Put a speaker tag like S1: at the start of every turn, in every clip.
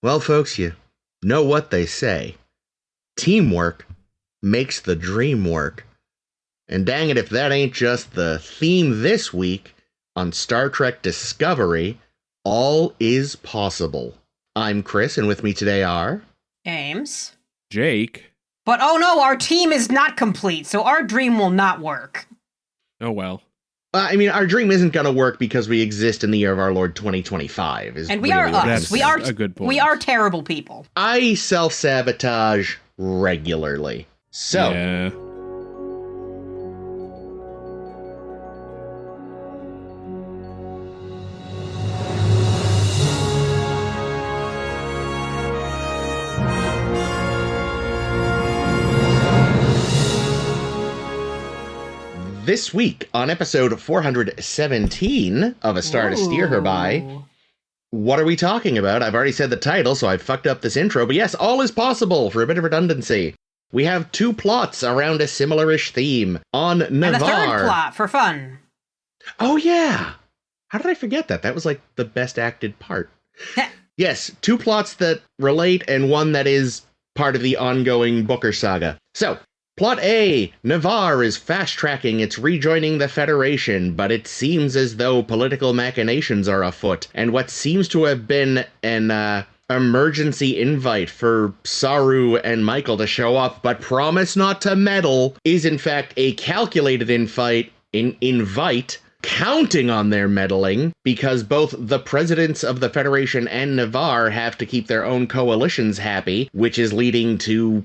S1: Well, folks, you know what they say. Teamwork makes the dream work. And dang it, if that ain't just the theme this week on Star Trek Discovery, all is possible. I'm Chris, and with me today are...
S2: Ames.
S3: Jake.
S2: But oh no, our team is not complete, so our dream will not work.
S3: Oh well.
S1: Our dream isn't going to work because we exist in the year of our Lord 2025.
S2: And we are us. We are
S3: a good point.
S2: We are terrible people.
S1: I self-sabotage regularly. So...
S3: Yeah.
S1: This week, on episode 417 of A Star to Steer Her By, what are we talking about? I've already said the title, so I've fucked up this intro, but yes, all is possible for a bit of redundancy. We have two plots around a similar-ish theme on Navarre.
S2: And a third plot for fun.
S1: Oh, yeah. How did I forget that? That was like the best acted part. Yes, two plots that relate and one that is part of the ongoing Booker saga. So, Plot A, Navarre is fast-tracking its rejoining the Federation, but it seems as though political machinations are afoot, and what seems to have been an emergency invite for Saru and Michael to show up, but promise not to meddle, is in fact a calculated invite counting on their meddling, because both the presidents of the Federation and Navarre have to keep their own coalitions happy, which is leading to,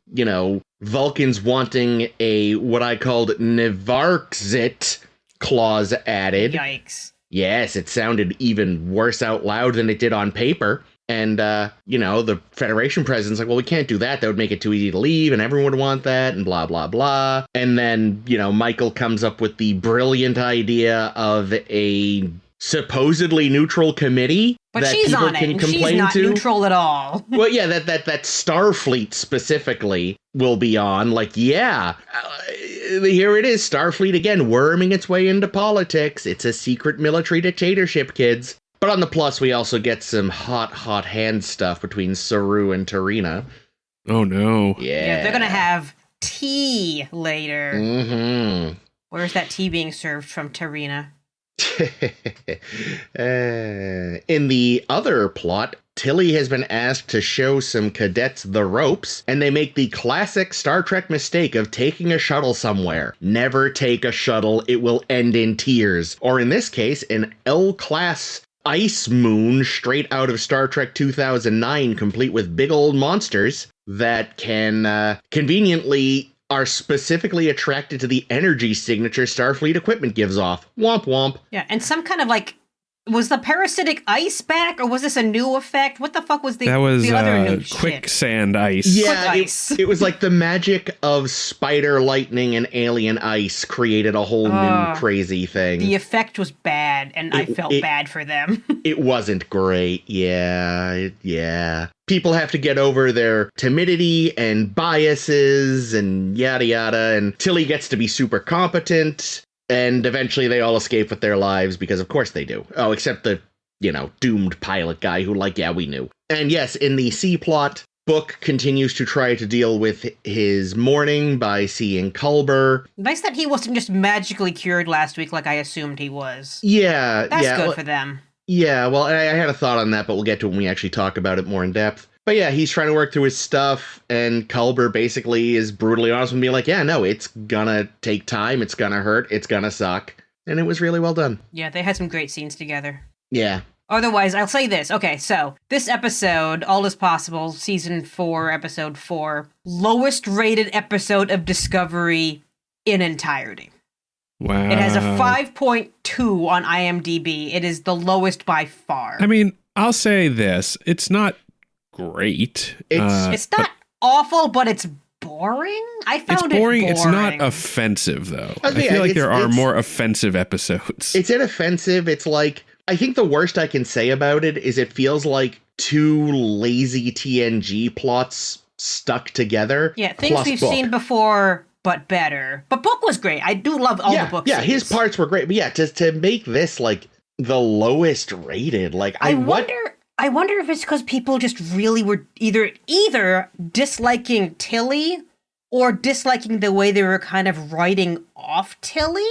S1: Vulcans wanting a, what I called, Navarrexit clause added.
S2: Yikes.
S1: Yes, it sounded even worse out loud than it did on paper. And, the Federation president's like, well, we can't do that. That would make it too easy to leave, and everyone would want that, and blah, blah, blah. And then, Michael comes up with the brilliant idea of a supposedly neutral committee
S2: but
S1: that
S2: she's
S1: people
S2: on
S1: can
S2: it, and
S1: complain
S2: she's not
S1: to.
S2: neutral at all.
S1: Well, yeah, that Starfleet specifically will be on. Like, yeah, here it is, Starfleet again, worming its way into politics. It's a secret military dictatorship, kids. But on the plus, we also get some hot hand stuff between Saru and Tarina.
S3: Oh, no.
S2: Yeah, they're going to have tea later.
S1: Mm-hmm.
S2: Where's that tea being served from Tarina?
S1: In the other plot, Tilly has been asked to show some cadets the ropes, and they make the classic Star Trek mistake of taking a shuttle somewhere. Never take a shuttle, it will end in tears. Or in this case, an L-class ice moon straight out of Star Trek 2009, complete with big old monsters that can conveniently are specifically attracted to the energy signature Starfleet equipment gives off. Womp womp.
S2: Yeah, and some kind of was the parasitic ice back, or was this a new effect? What the fuck was the other new
S3: quicksand ice.
S1: Yeah, it was like the magic of spider lightning and alien ice created a whole new crazy thing.
S2: The effect was bad, and I felt bad for them.
S1: It wasn't great. Yeah. People have to get over their timidity and biases and yada yada, and Tilly gets to be super competent. And eventually they all escape with their lives, because of course they do. Oh, except the, doomed pilot guy who, we knew. And yes, in the C plot, Book continues to try to deal with his mourning by seeing Culber.
S2: Nice that he wasn't just magically cured last week like I assumed he was.
S1: Yeah.
S2: That's good for them.
S1: Yeah, well, I had a thought on that, but we'll get to it when we actually talk about it more in depth. But yeah, he's trying to work through his stuff, and Culber basically is brutally honest and being like, yeah, no, it's gonna take time, it's gonna hurt, it's gonna suck. And it was really well done.
S2: Yeah, they had some great scenes together.
S1: Yeah.
S2: Otherwise, I'll say this. Okay, so this episode, All Is Possible, Season 4, Episode 4, lowest rated episode of Discovery in entirety.
S3: Wow.
S2: It has a 5.2 on IMDb. It is the lowest by far.
S3: I'll say this. It's not great.
S2: It's not awful, but it's boring. I found it boring.
S3: It's not offensive, though. I feel like there are more offensive episodes.
S1: It's inoffensive. It's like, I think the worst I can say about it is it feels like two lazy TNG plots stuck together.
S2: Yeah, things we've seen before, but better. But Book was great. I do love all the Book scenes.
S1: His parts were great. But yeah, to make this, the lowest rated,
S2: I wonder I wonder if it's because people just really were either disliking Tilly or disliking the way they were kind of writing off Tilly.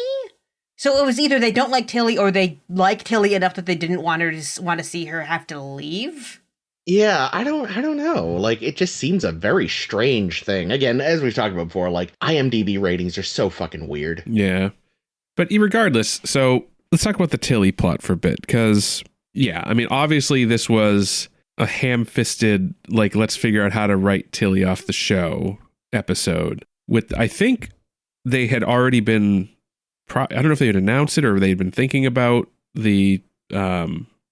S2: So it was either they don't like Tilly or they like Tilly enough that they didn't want to see her have to leave.
S1: Yeah, I don't know. Like, it just seems a very strange thing. Again, as we've talked about before, like, IMDb ratings are so fucking weird.
S3: Yeah. But regardless, so let's talk about the Tilly plot for a bit, because, yeah, I mean, obviously this was a ham-fisted, like, let's figure out how to write Tilly off the show episode. I think they had already been, I don't know if they had announced it or they'd been thinking about the...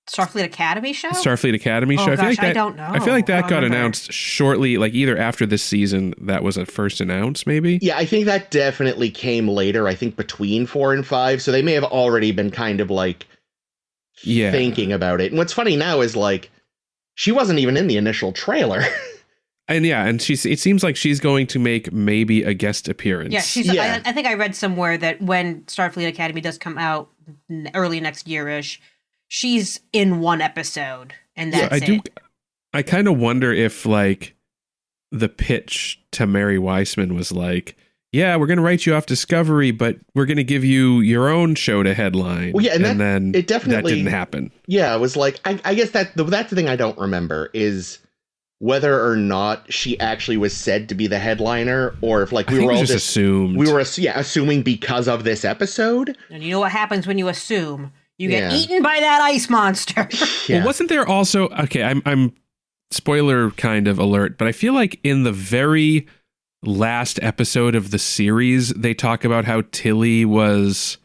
S2: Starfleet Academy show?
S3: Starfleet Academy show.
S2: Gosh, I don't know.
S3: I feel like that got announced shortly, like either after this season that was first announced, maybe?
S1: Yeah, I think that definitely came later, I think between 4 and 5, so they may have already been kind of like thinking about it. And what's funny now is like, she wasn't even in the initial trailer.
S3: And it seems like she's going to make maybe a guest appearance.
S2: Yeah, I think I read somewhere that when Starfleet Academy does come out early next year-ish, she's in one episode, and that's it.
S3: I kind of wonder if, like, the pitch to Mary Weissman was like, yeah, we're going to write you off Discovery, but we're going to give you your own show to headline.
S1: Well, yeah, and then that didn't
S3: happen.
S1: Yeah, it was like, I guess that's the thing I don't remember is whether or not she actually was said to be the headliner, or if, like, we were all just
S3: assumed.
S1: We were assuming because of this episode.
S2: And you know what happens when you assume? You get eaten by that ice monster.
S3: Well, wasn't there also... Okay, I'm spoiler kind of alert, but I feel like in the very last episode of the series, they talk about how Tilly was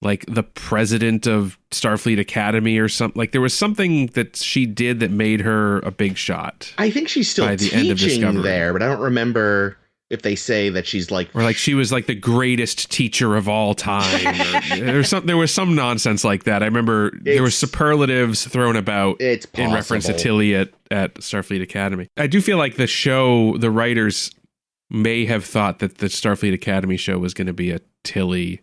S3: like the president of Starfleet Academy or something. Like there was something that she did that made her a big shot.
S1: I think she's still teaching there, but I don't remember... if they say that she's like...
S3: Or like she was like the greatest teacher of all time. There was some nonsense like that. I remember there were superlatives thrown about in reference to Tilly at Starfleet Academy. I do feel like the writers may have thought that the Starfleet Academy show was going to be a Tilly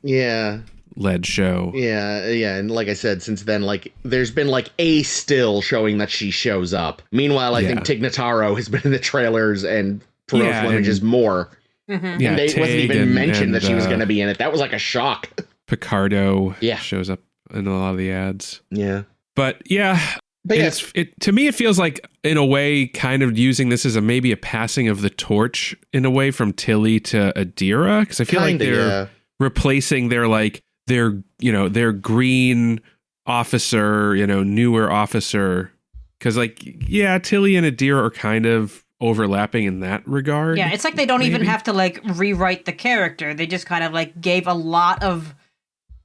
S3: led show.
S1: Yeah. And like I said, since then, like there's been like a still showing that she shows up. Meanwhile, I think Tig Notaro has been in the trailers and... promotional images more.
S2: Mm-hmm.
S1: Yeah, it wasn't even mentioned that she was going to be in it. That was like a shock.
S3: Picardo shows up in a lot of the ads.
S1: Yeah.
S3: But to me, it feels like, in a way, kind of using this as maybe a passing of the torch, in a way, from Tilly to Adira. Because I feel like they're replacing their green officer, newer officer. Because, like, Tilly and Adira are kind of overlapping in that regard.
S2: Yeah, it's like they don't even have to like rewrite the character. They just kind of like gave a lot of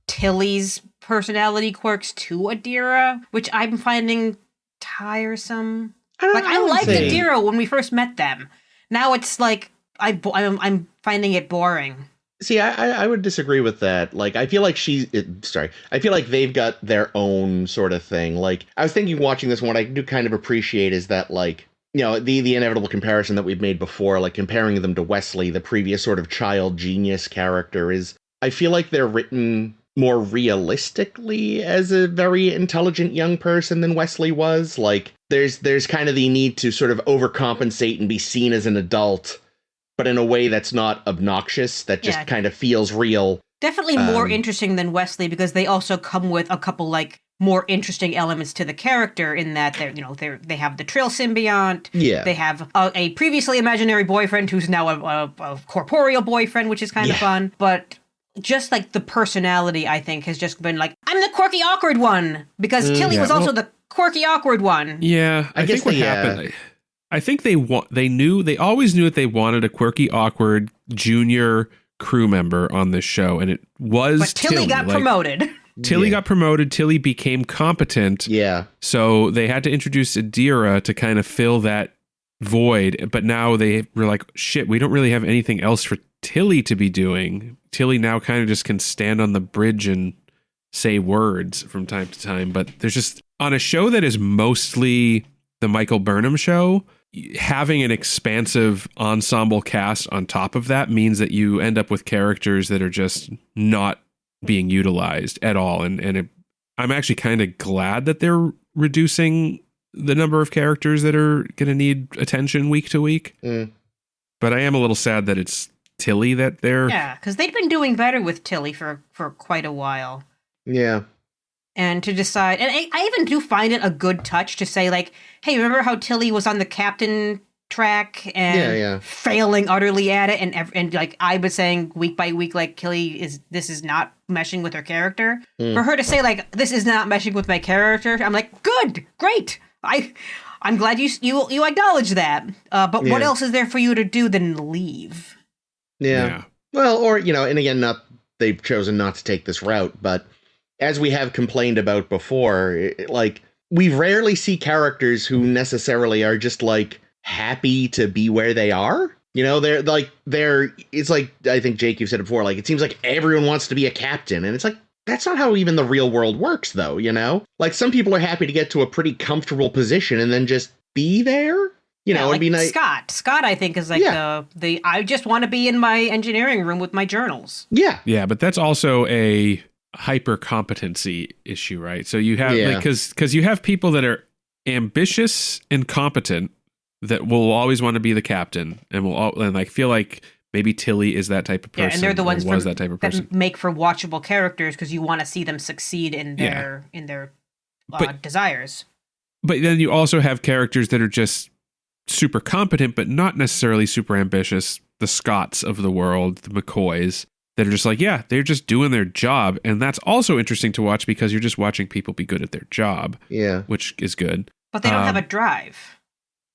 S2: Tilly's personality quirks to Adira, which I'm finding tiresome. I liked Adira when we first met them. Now it's like I'm finding it boring.
S1: See, I would disagree with that. Like, I feel like I feel like they've got their own sort of thing. Like, I was thinking watching this one, what I do kind of appreciate is that, like, the inevitable comparison that we've made before, like comparing them to Wesley, the previous sort of child genius character, is I feel like they're written more realistically as a very intelligent young person than Wesley was. Like, there's kind of the need to sort of overcompensate and be seen as an adult, but in a way that's not obnoxious, that just kind of feels real.
S2: Definitely more interesting than Wesley, because they also come with a couple, like, more interesting elements to the character in that they have the Trill symbiont. Yeah. They have a previously imaginary boyfriend who's now a corporeal boyfriend, which is kind of fun. But just like the personality, I think, has just been like, I'm the quirky awkward one, because Tilly was also the quirky awkward one.
S3: Yeah, I think what happened. I think they always knew that they wanted a quirky awkward junior crew member on this show, and it was
S2: But Tilly got promoted.
S3: Tilly got promoted. Tilly became competent.
S1: Yeah.
S3: So they had to introduce Adira to kind of fill that void. But now they were like, shit, we don't really have anything else for Tilly to be doing. Tilly now kind of just can stand on the bridge and say words from time to time. But there's just, on a show that is mostly the Michael Burnham show, having an expansive ensemble cast on top of that means that you end up with characters that are just not being utilized at all. And I'm actually kind of glad that they're reducing the number of characters that are going to need attention week to week. But I am a little sad that it's Tilly that they're...
S2: Yeah, because they'd been doing better with Tilly for quite a while.
S1: Yeah.
S2: And to decide... And I even do find it a good touch to say, like, hey, remember how Tilly was on the captain track and failing utterly at it? And like, I was saying week by week, like, this is not meshing with her character. For her to say, like, this is not meshing with my character, I'm like, good, great. I'm glad you acknowledge that. But what else is there for you to do than leave?
S1: Yeah. Well, or, and again, they've chosen not to take this route, but as we have complained about before, we rarely see characters who necessarily are just, like, happy to be where they are. It's like, I think Jake, you've said it before, like, it seems like everyone wants to be a captain, and it's like, that's not how even the real world works, though, Like, some people are happy to get to a pretty comfortable position and then just be there. It'd be nice.
S2: Scott, I think, is like the I just want to be in my engineering room with my journals.
S1: Yeah.
S3: Yeah, but that's also a hyper competency issue, right? So you have because you have people that are ambitious and competent that will always want to be the captain and I feel like maybe Tilly is that type of person.
S2: And they're the ones
S3: that type of person
S2: that make for watchable characters because you want to see them succeed in their desires.
S3: But then you also have characters that are just super competent, but not necessarily super ambitious. The Scotts of the world, the McCoys, that are just like, they're just doing their job. And that's also interesting to watch because you're just watching people be good at their job.
S1: Yeah.
S3: Which is good.
S2: But they don't have a drive.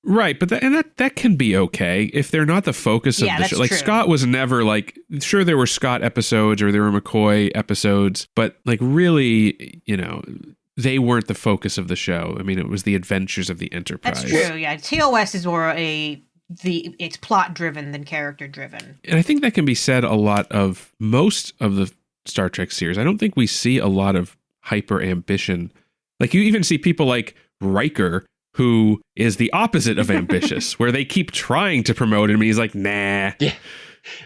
S3: Right, but that can be okay if they're not the focus of the show. Like, true. Scott was never like, sure, there were Scott episodes or there were McCoy episodes, but like really, they weren't the focus of the show. I mean, it was the adventures of the Enterprise.
S2: That's true. Yeah, TOS is more it's plot driven than character driven,
S3: and I think that can be said a lot of most of the Star Trek series. I don't think we see a lot of hyper ambition. Like, you even see people like Riker, who is the opposite of ambitious, where they keep trying to promote him, and he's like, nah.
S1: Yeah.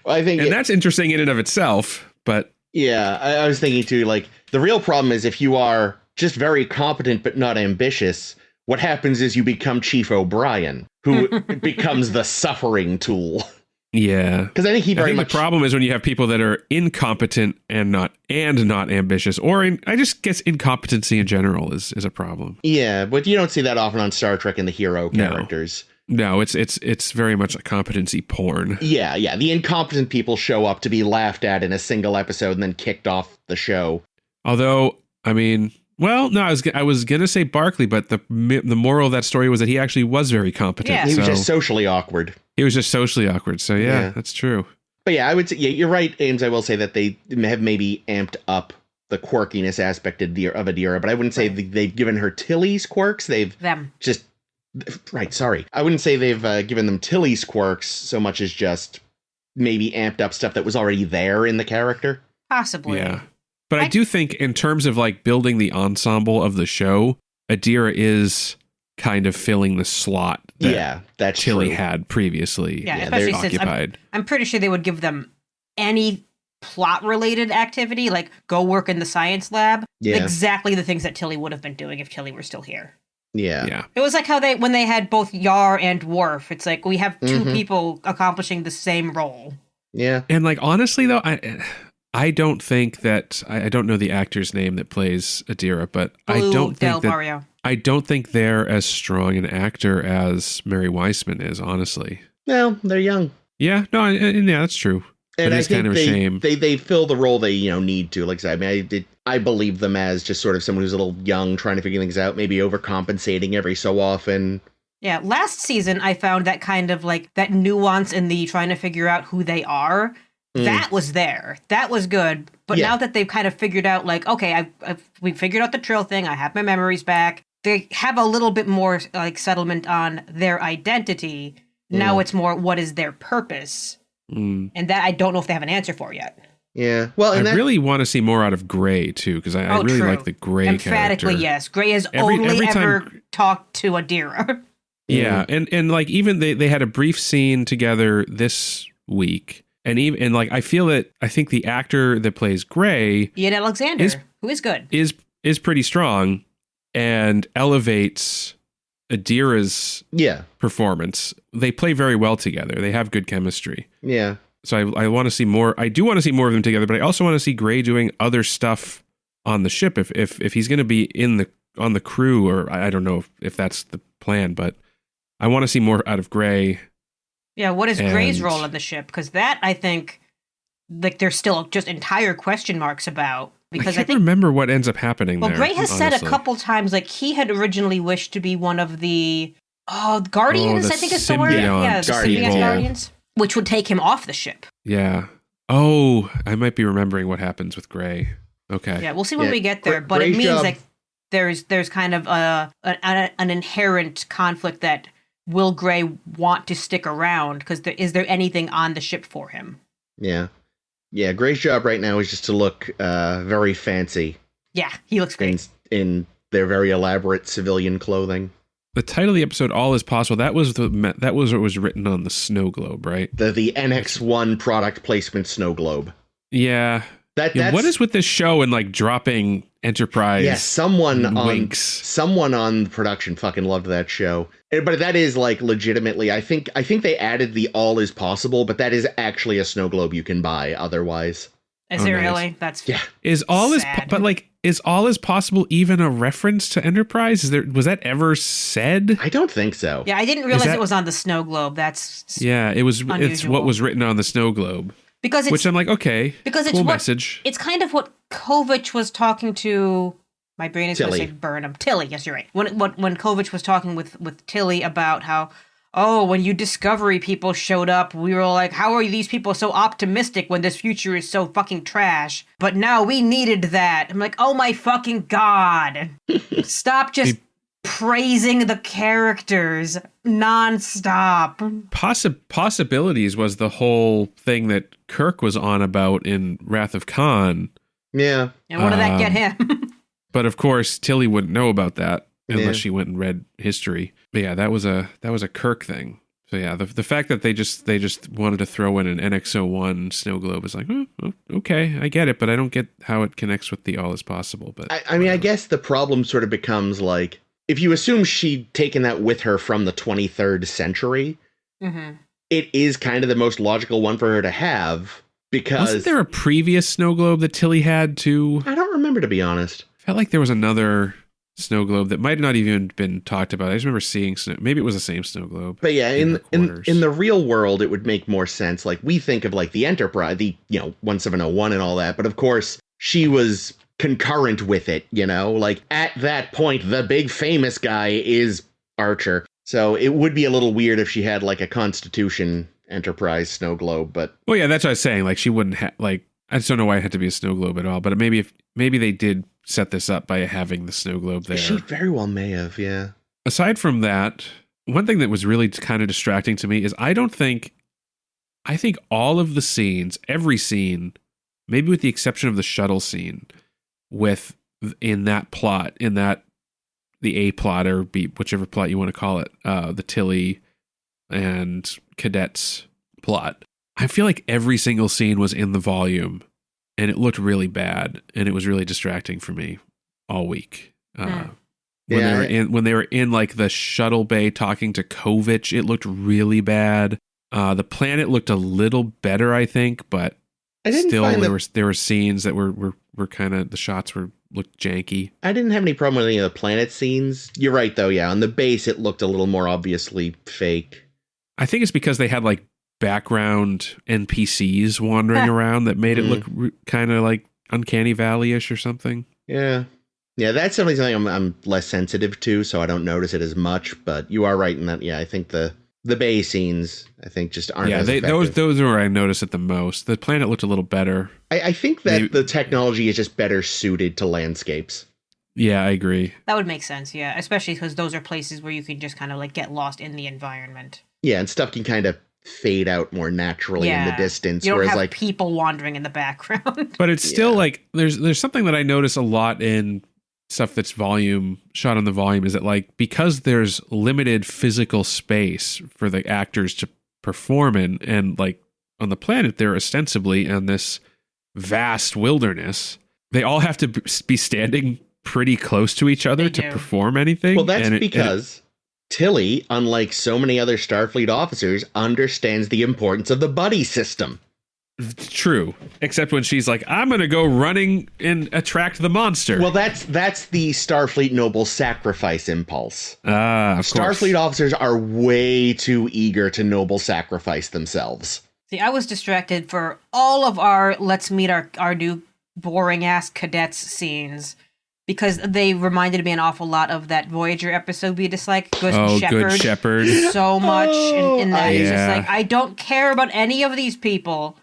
S1: Well, I think
S3: that's interesting in and of itself, but...
S1: Yeah, I was thinking, too, like, the real problem is if you are just very competent but not ambitious, what happens is you become Chief O'Brien, who becomes the suffering tool.
S3: Yeah.
S1: Because I think
S3: the problem is when you have people that are incompetent and not ambitious, I just guess incompetency in general is a problem.
S1: Yeah, but you don't see that often on Star Trek and the hero characters.
S3: No, it's very much a competency porn.
S1: Yeah. The incompetent people show up to be laughed at in a single episode and then kicked off the show.
S3: Although, I mean, well, no, I was gonna say Barclay, but the moral of that story was that he actually was very competent.
S1: Yeah, he was just socially awkward.
S3: He was just socially awkward. So yeah, that's true.
S1: But yeah, I would say, you're right, Ames. I will say that they have maybe amped up the quirkiness aspect of Adira, but I wouldn't say they've given her Tilly's quirks. Sorry. I wouldn't say they've given them Tilly's quirks so much as just maybe amped up stuff that was already there in the character.
S2: Possibly.
S3: Yeah. But I do think in terms of like building the ensemble of the show, Adira is kind of filling the slot that Tilly had previously occupied.
S2: I'm pretty sure they would give them any plot-related activity, like go work in the science lab, exactly the things that Tilly would have been doing if Tilly were still here.
S1: Yeah.
S2: It was like how when they had both Yar and Worf, it's like we have two people accomplishing the same role.
S1: Yeah.
S3: And like, honestly though, I don't think that I don't know the actor's name that plays Adira, but I don't think they're as strong an actor as Mary Weissman is, honestly.
S1: Well, they're young.
S3: Yeah, no, and that's true.
S1: And
S3: it's kind of a shame.
S1: They fill the role they need to. Like I said, I mean, I believe them as just sort of someone who's a little young, trying to figure things out, maybe overcompensating every so often.
S2: Yeah, last season I found that kind of like that nuance in the trying to figure out who they are. That was there. That was good. But now that they've kind of figured out, like, okay, we figured out the Trill thing. I have my memories back. They have a little bit more like settlement on their identity. Now it's more, what is their purpose? And that I don't know if they have an answer for yet.
S1: Yeah. Well,
S3: I really want to see more out of Gray too, because I really like the Gray
S2: Emphatically,
S3: character.
S2: yes. Gray has only ever talked to Adira.
S3: Yeah, and like even they had a brief scene together this week. And even like I think the actor that plays Gray,
S2: Ian Alexander, who is good,
S3: is pretty strong and elevates Adira's performance. They play very well together. They have good chemistry.
S1: Yeah.
S3: So I want to see more. I do want to see more of them together, but I also want to see Gray doing other stuff on the ship. If he's going to be on the crew, or I don't know if that's the plan, but I want to see more out of Gray.
S2: Yeah, what is Gray's role on the ship? Because that, I think, like, there's still just entire question marks about. Because
S3: I can't remember what ends up happening there.
S2: Well, Gray has said a couple times, like, he had originally wished to be one of the Guardians, I think is the word. Yeah, the Symbiont Guardians. Which would take him off the ship.
S3: Yeah. Oh, I might be remembering what happens with Gray. Okay.
S2: Yeah, we'll see when we get there. But
S1: Gray's
S2: it means
S1: job.
S2: like there's kind of an inherent conflict that will Gray want to stick around? Because is there anything on the ship for him?
S1: Yeah. Yeah, Gray's job right now is just to look very fancy.
S2: Yeah, he looks great.
S1: In their very elaborate civilian clothing.
S3: The title of the episode, All Is Possible, that was what was written on the snow globe, right?
S1: The NX1 product placement snow globe.
S3: Yeah.
S1: That's,
S3: what is with this show and like dropping Enterprise?
S1: Yeah, someone
S3: winks.
S1: on the production fucking loved that show. But that is like legitimately, I think they added the All Is Possible, but that is actually a snow globe you can buy otherwise.
S2: Is it really? That's
S3: Is All Is Possible even a reference to Enterprise? Was that ever said?
S1: I don't think so.
S2: Yeah, I didn't realize it was on the snow globe.
S3: It was. Unusual. It's what was written on the snow globe. Which I'm like, okay, because it's cool message.
S2: It's kind of what Kovich was talking to. My brain is going to say Burnham. Tilly, yes, you're right. When Kovich was talking with Tilly about how, when you Discovery people showed up, we were like, how are these people so optimistic when this future is so fucking trash? But now we needed that. I'm like, oh my fucking God. Stop just praising the characters nonstop.
S3: Possibilities was the whole thing that Kirk was on about in Wrath of Khan.
S1: Yeah.
S2: And what did that get him?
S3: But of course, Tilly wouldn't know about that unless she went and read history. But yeah, that was a Kirk thing. So yeah, the fact that they just wanted to throw in an NX-01 snow globe is like, okay, I get it, but I don't get how it connects with the All Is Possible. But
S1: I mean, I guess the problem sort of becomes like, if you assume she'd taken that with her from the 23rd century, it is kind of the most logical one for her to have, because...
S3: Wasn't there a previous snow globe that Tilly had too?
S1: I don't remember, to be honest.
S3: I felt like there was another snow globe that might not even been talked about. I just remember seeing maybe it was the same snow globe.
S1: But yeah, in the real world, it would make more sense. Like, we think of like the Enterprise, the 1701 and all that, but of course she was concurrent with it, like at that point the big famous guy is Archer. So it would be a little weird if she had like a Constitution Enterprise snow globe, but
S3: that's what I was saying. Like, she wouldn't have, like, I just don't know why it had to be a snow globe at all, but maybe they did set this up by having the snow globe there.
S1: She very well may have, yeah.
S3: Aside from that, one thing that was really kind of distracting to me is I think all of the scenes, every scene, maybe with the exception of the shuttle scene, in that plot, the A plot or B, whichever plot you want to call it, the Tilly and cadets plot, I feel like every single scene was in the volume, and it looked really bad, and it was really distracting for me all week. When they were in like the shuttle bay talking to Kovich, it looked really bad. The planet looked a little better, I think, but still there were scenes that were kind of, the shots looked janky.
S1: I didn't have any problem with any of the planet scenes. You're right, though. Yeah, on the base, it looked a little more obviously fake.
S3: I think it's because they had like background NPCs wandering around that made it look kind of like Uncanny Valley-ish or something.
S1: Yeah, that's definitely something I'm less sensitive to, so I don't notice it as much. But you are right in that. Yeah, I think the bay scenes, I think, just aren't. Yeah,
S3: those are where I noticed it the most. The planet looked a little better.
S1: I think that the technology is just better suited to landscapes.
S3: Yeah, I agree.
S2: That would make sense. Yeah, especially because those are places where you can just kind of like get lost in the environment.
S1: Yeah, and stuff can kind of fade out more naturally in the distance.
S2: You don't have like people wandering in the background.
S3: But it's still like there's something that I notice a lot in stuff that's shot on the volume, is that like, because there's limited physical space for the actors to perform in, and like on the planet they're ostensibly in this vast wilderness, they all have to be standing pretty close to each other to perform anything.
S1: Well, that's because Tilly, unlike so many other Starfleet officers, understands the importance of the buddy system.
S3: True, except when she's like, I'm gonna go running and attract the monster.
S1: Well, that's the Starfleet noble sacrifice impulse.
S3: Of
S1: Starfleet
S3: course.
S1: officers are way too eager to noble sacrifice themselves.
S2: See, I was distracted for all of our let's meet our new boring ass cadets scenes because they reminded me an awful lot of that Voyager episode we disliked, Good Shepherd. So much in that. It's just like, I don't care about any of these people.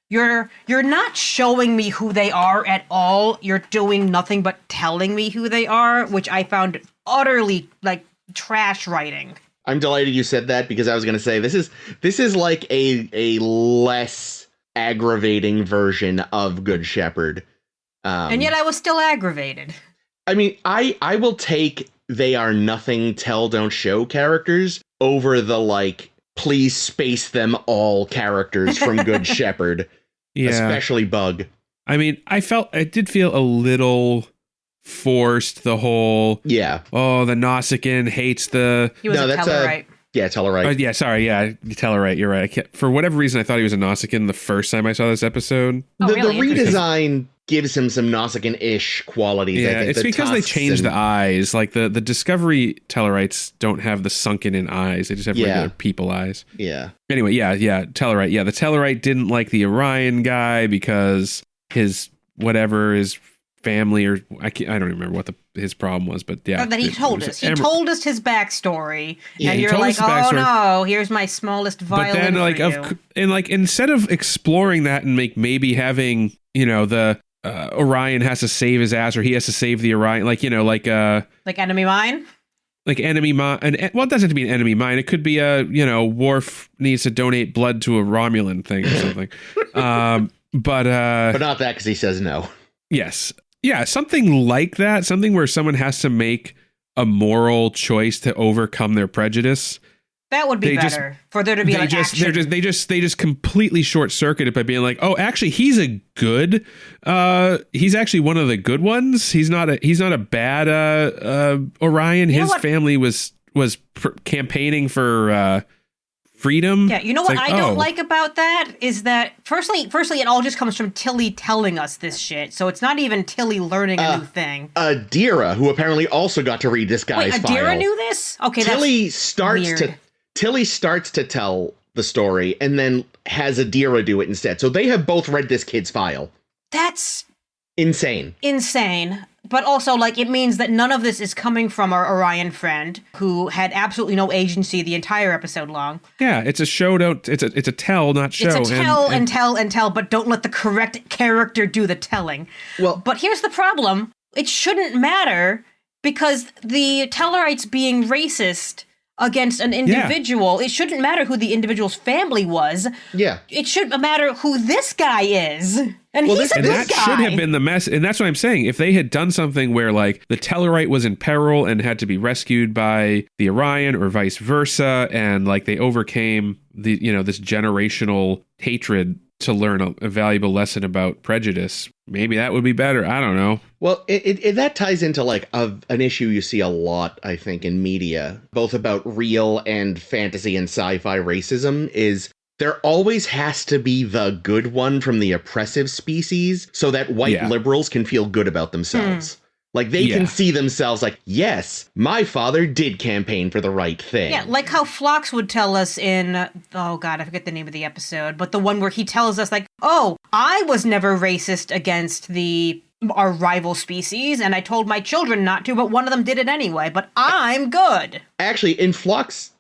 S2: You're not showing me who they are at all. You're doing nothing but telling me who they are, which I found utterly like trash writing.
S1: I'm delighted you said that because I was going to say this is like a less aggravating version of Good Shepherd.
S2: And yet I was still aggravated.
S1: I mean, I will take they are nothing, tell, don't show characters over the like please space them all characters from Good Shepherd, especially Bug.
S3: I mean, I did feel a little forced, the whole, the Nausicaan hates the...
S2: He was a Tellarite.
S1: Tellarite.
S3: Tellarite, you're right. For whatever reason, I thought he was a Nausicaan the first time I saw this episode.
S2: Oh,
S1: the
S2: really?
S1: redesign gives him some Nausicaan-ish qualities.
S3: Yeah,
S1: I think
S3: it's because they changed the eyes. Like the Discovery Tellarites don't have the sunken-in eyes. They just have regular people eyes.
S1: Yeah.
S3: Anyway, Tellarite. Yeah, the Tellarite didn't like the Orion guy because his family, or I don't remember what his problem was, but yeah.
S2: That he told us. He told us his backstory, and you're
S3: like,
S2: oh no, here's my smallest violin. But then,
S3: instead of exploring that and maybe having, the Orion has to save his ass, or he has to save the Orion, like
S2: enemy mine.
S3: Like enemy mine, and it doesn't have to be an enemy mine. It could be Worf needs to donate blood to a Romulan thing or something. But
S1: not that because he says no.
S3: Yes. Yeah, something like that, something where someone has to make a moral choice to overcome their prejudice.
S2: That would be better for there to be action.
S3: They just completely short circuit it by being like, oh, actually, he's a good. He's actually one of the good ones. He's not a bad Orion. His family was campaigning for freedom.
S2: Yeah, you know what I don't like about that is that firstly it all just comes from Tilly telling us this shit. So it's not even Tilly learning a new thing.
S1: Adira, who apparently also got to read this guy's file.
S2: Adira knew this? Okay,
S1: Tilly
S2: that's
S1: starts to tell the story and then has Adira do it instead. So they have both read this kid's file.
S2: That's
S1: insane.
S2: But also, it means that none of this is coming from our Orion friend, who had absolutely no agency the entire episode long.
S3: Yeah, it's a show, it's a tell, not show.
S2: It's a tell and tell, but don't let the correct character do the telling.
S1: Well,
S2: but here's the problem. It shouldn't matter, because the Tellarites being racist against an individual, it shouldn't matter who the individual's family was.
S1: Yeah.
S2: It should matter who this guy is. And he's a good guy.
S3: That should have been the mess. And that's what I'm saying. If they had done something where, the Tellarite was in peril and had to be rescued by the Orion or vice versa, and, they overcame the, this generational hatred to learn a valuable lesson about prejudice, maybe that would be better. I don't know.
S1: Well, that ties into an issue you see a lot, I think, in media, both about real and fantasy and sci-fi racism, is there always has to be the good one from the oppressive species so that white liberals can feel good about themselves. They can see themselves yes, my father did campaign for the right thing.
S2: Yeah, like how Phlox would tell us in, oh God, I forget the name of the episode, but the one where he tells us oh, I was never racist against our rival species, and I told my children not to, but one of them did it anyway, but I'm good.
S1: Actually, in Phlox,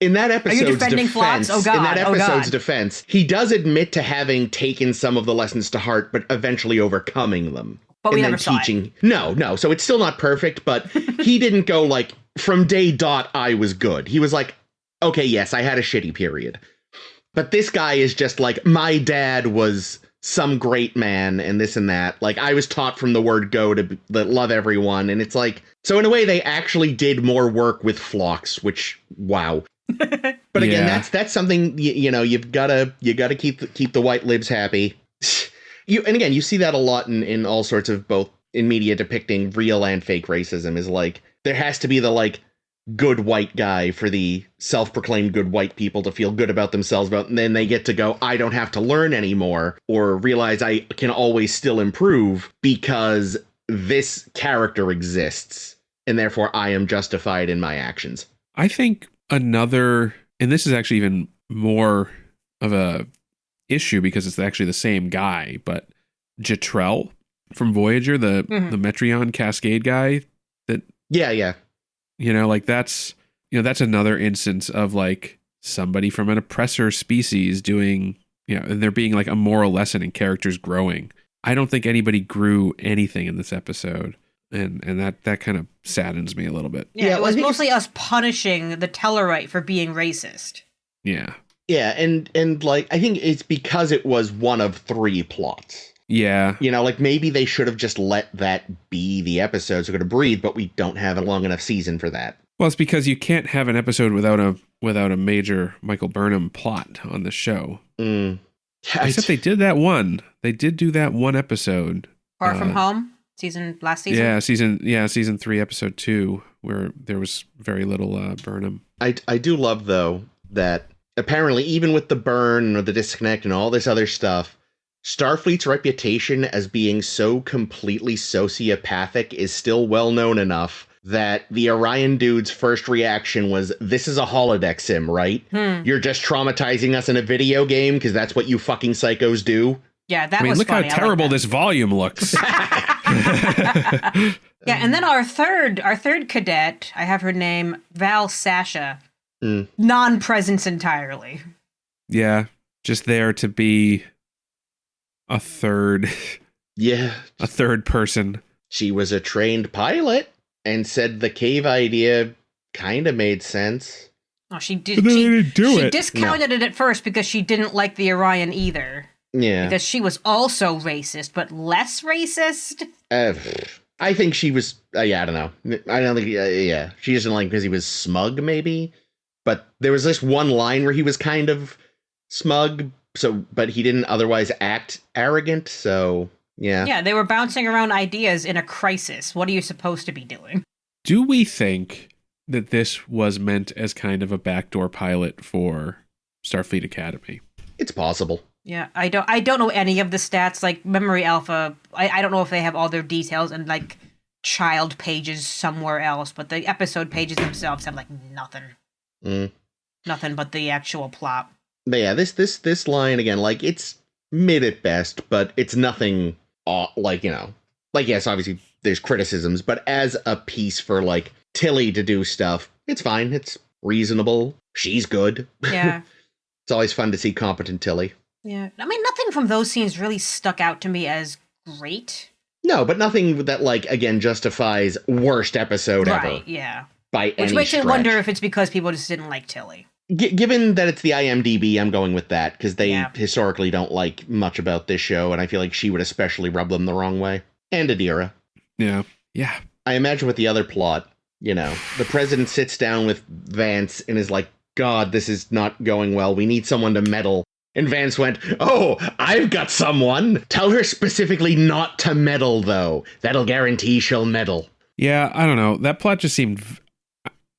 S1: in that episode's
S2: Are you defending
S1: defense,
S2: Phlox? Oh God,
S1: in that episode's defense, he does admit to having taken some of the lessons to heart, but eventually overcoming them.
S2: But we never saw it.
S1: No. So it's still not perfect, but he didn't go from day dot, I was good. He was okay, yes, I had a shitty period. But this guy is just my dad was some great man and this and that. I was taught from the word go to love everyone. And it's so in a way, they actually did more work with Phlox, which, wow. But again, that's something, you've got to keep the white libs happy. And again, you see that a lot in all sorts of both in media depicting real and fake racism is there has to be good white guy for the self-proclaimed good white people to feel good about themselves about, and then they get to go, I don't have to learn anymore, or realize I can always still improve because this character exists, and therefore I am justified in my actions.
S3: I think another, and this is actually even more of a issue because it's actually the same guy, but Jetrel from Voyager, the Metreon Cascade guy that...
S1: Yeah.
S3: You know, like that's another instance of like somebody from an oppressor species doing, and there being like a moral lesson in characters growing. I don't think anybody grew anything in this episode. And that kind of saddens me a little bit.
S2: Yeah, it was mostly us punishing the Tellarite for being racist.
S3: Yeah.
S1: Yeah, and like, I think it's because it was one of 3 plots.
S3: Yeah.
S1: Like maybe they should have just let that be the episode so it could breathe, but we don't have a long enough season for that.
S3: Well, it's because you can't have an episode without a major Michael Burnham plot on the show. Except they did that one. They did do that one episode.
S2: Far From Home? Last season?
S3: Season 3, episode 2, where there was very little Burnham.
S1: I do love, though, that apparently even with the burn or the disconnect and all this other stuff, Starfleet's reputation as being so completely sociopathic is still well known enough that the Orion dude's first reaction was, this is a holodeck sim, right? You're just traumatizing us in a video game because that's what you fucking psychos do?
S2: Yeah, that was
S3: look
S2: funny.
S3: How terrible this volume looks.
S2: Yeah, and then our third cadet, I have her name, Val Sasha, non-presence entirely.
S3: Yeah, just there to be a third.
S1: Yeah.
S3: A third person.
S1: She was a trained pilot and said the cave idea kind of made sense.
S2: Oh, she did.
S3: She
S2: discounted it at first because she didn't like the Orion either.
S1: Yeah.
S2: Because she was also racist, but less racist.
S1: I think she was, I don't know. I don't think, she doesn't like because he was smug, maybe. But there was this one line where he was kind of smug, but he didn't otherwise act arrogant, so, yeah.
S2: Yeah, they were bouncing around ideas in a crisis. What are you supposed to be doing?
S3: Do we think that this was meant as kind of a backdoor pilot for Starfleet Academy?
S1: It's possible.
S2: Yeah, I don't know any of the stats. Like Memory Alpha, I don't know if they have all their details and like child pages somewhere else, but the episode pages themselves have like nothing. Nothing but the actual plot.
S1: But yeah, this line again, like it's mid at best, but it's nothing yes, obviously there's criticisms, but as a piece for like Tilly to do stuff, it's fine. It's reasonable. She's good.
S2: Yeah.
S1: It's always fun to see competent Tilly.
S2: Yeah. I mean, nothing from those scenes really stuck out to me as great.
S1: No, but nothing that, like, again, justifies worst episode ever.
S2: Right, yeah.
S1: By any
S2: Which makes
S1: stretch.
S2: me wonder if it's because people just didn't like Tilly.
S1: Given that it's the IMDb, I'm going with that, because they historically don't like much about this show, and I feel like she would especially rub them the wrong way. And Adira.
S3: Yeah. Yeah.
S1: I imagine with the other plot, the president sits down with Vance and is like, God, this is not going well. We need someone to meddle. And Vance went, oh, I've got someone. Tell her specifically not to meddle, though. That'll guarantee she'll meddle.
S3: Yeah, I don't know. That plot just seemed...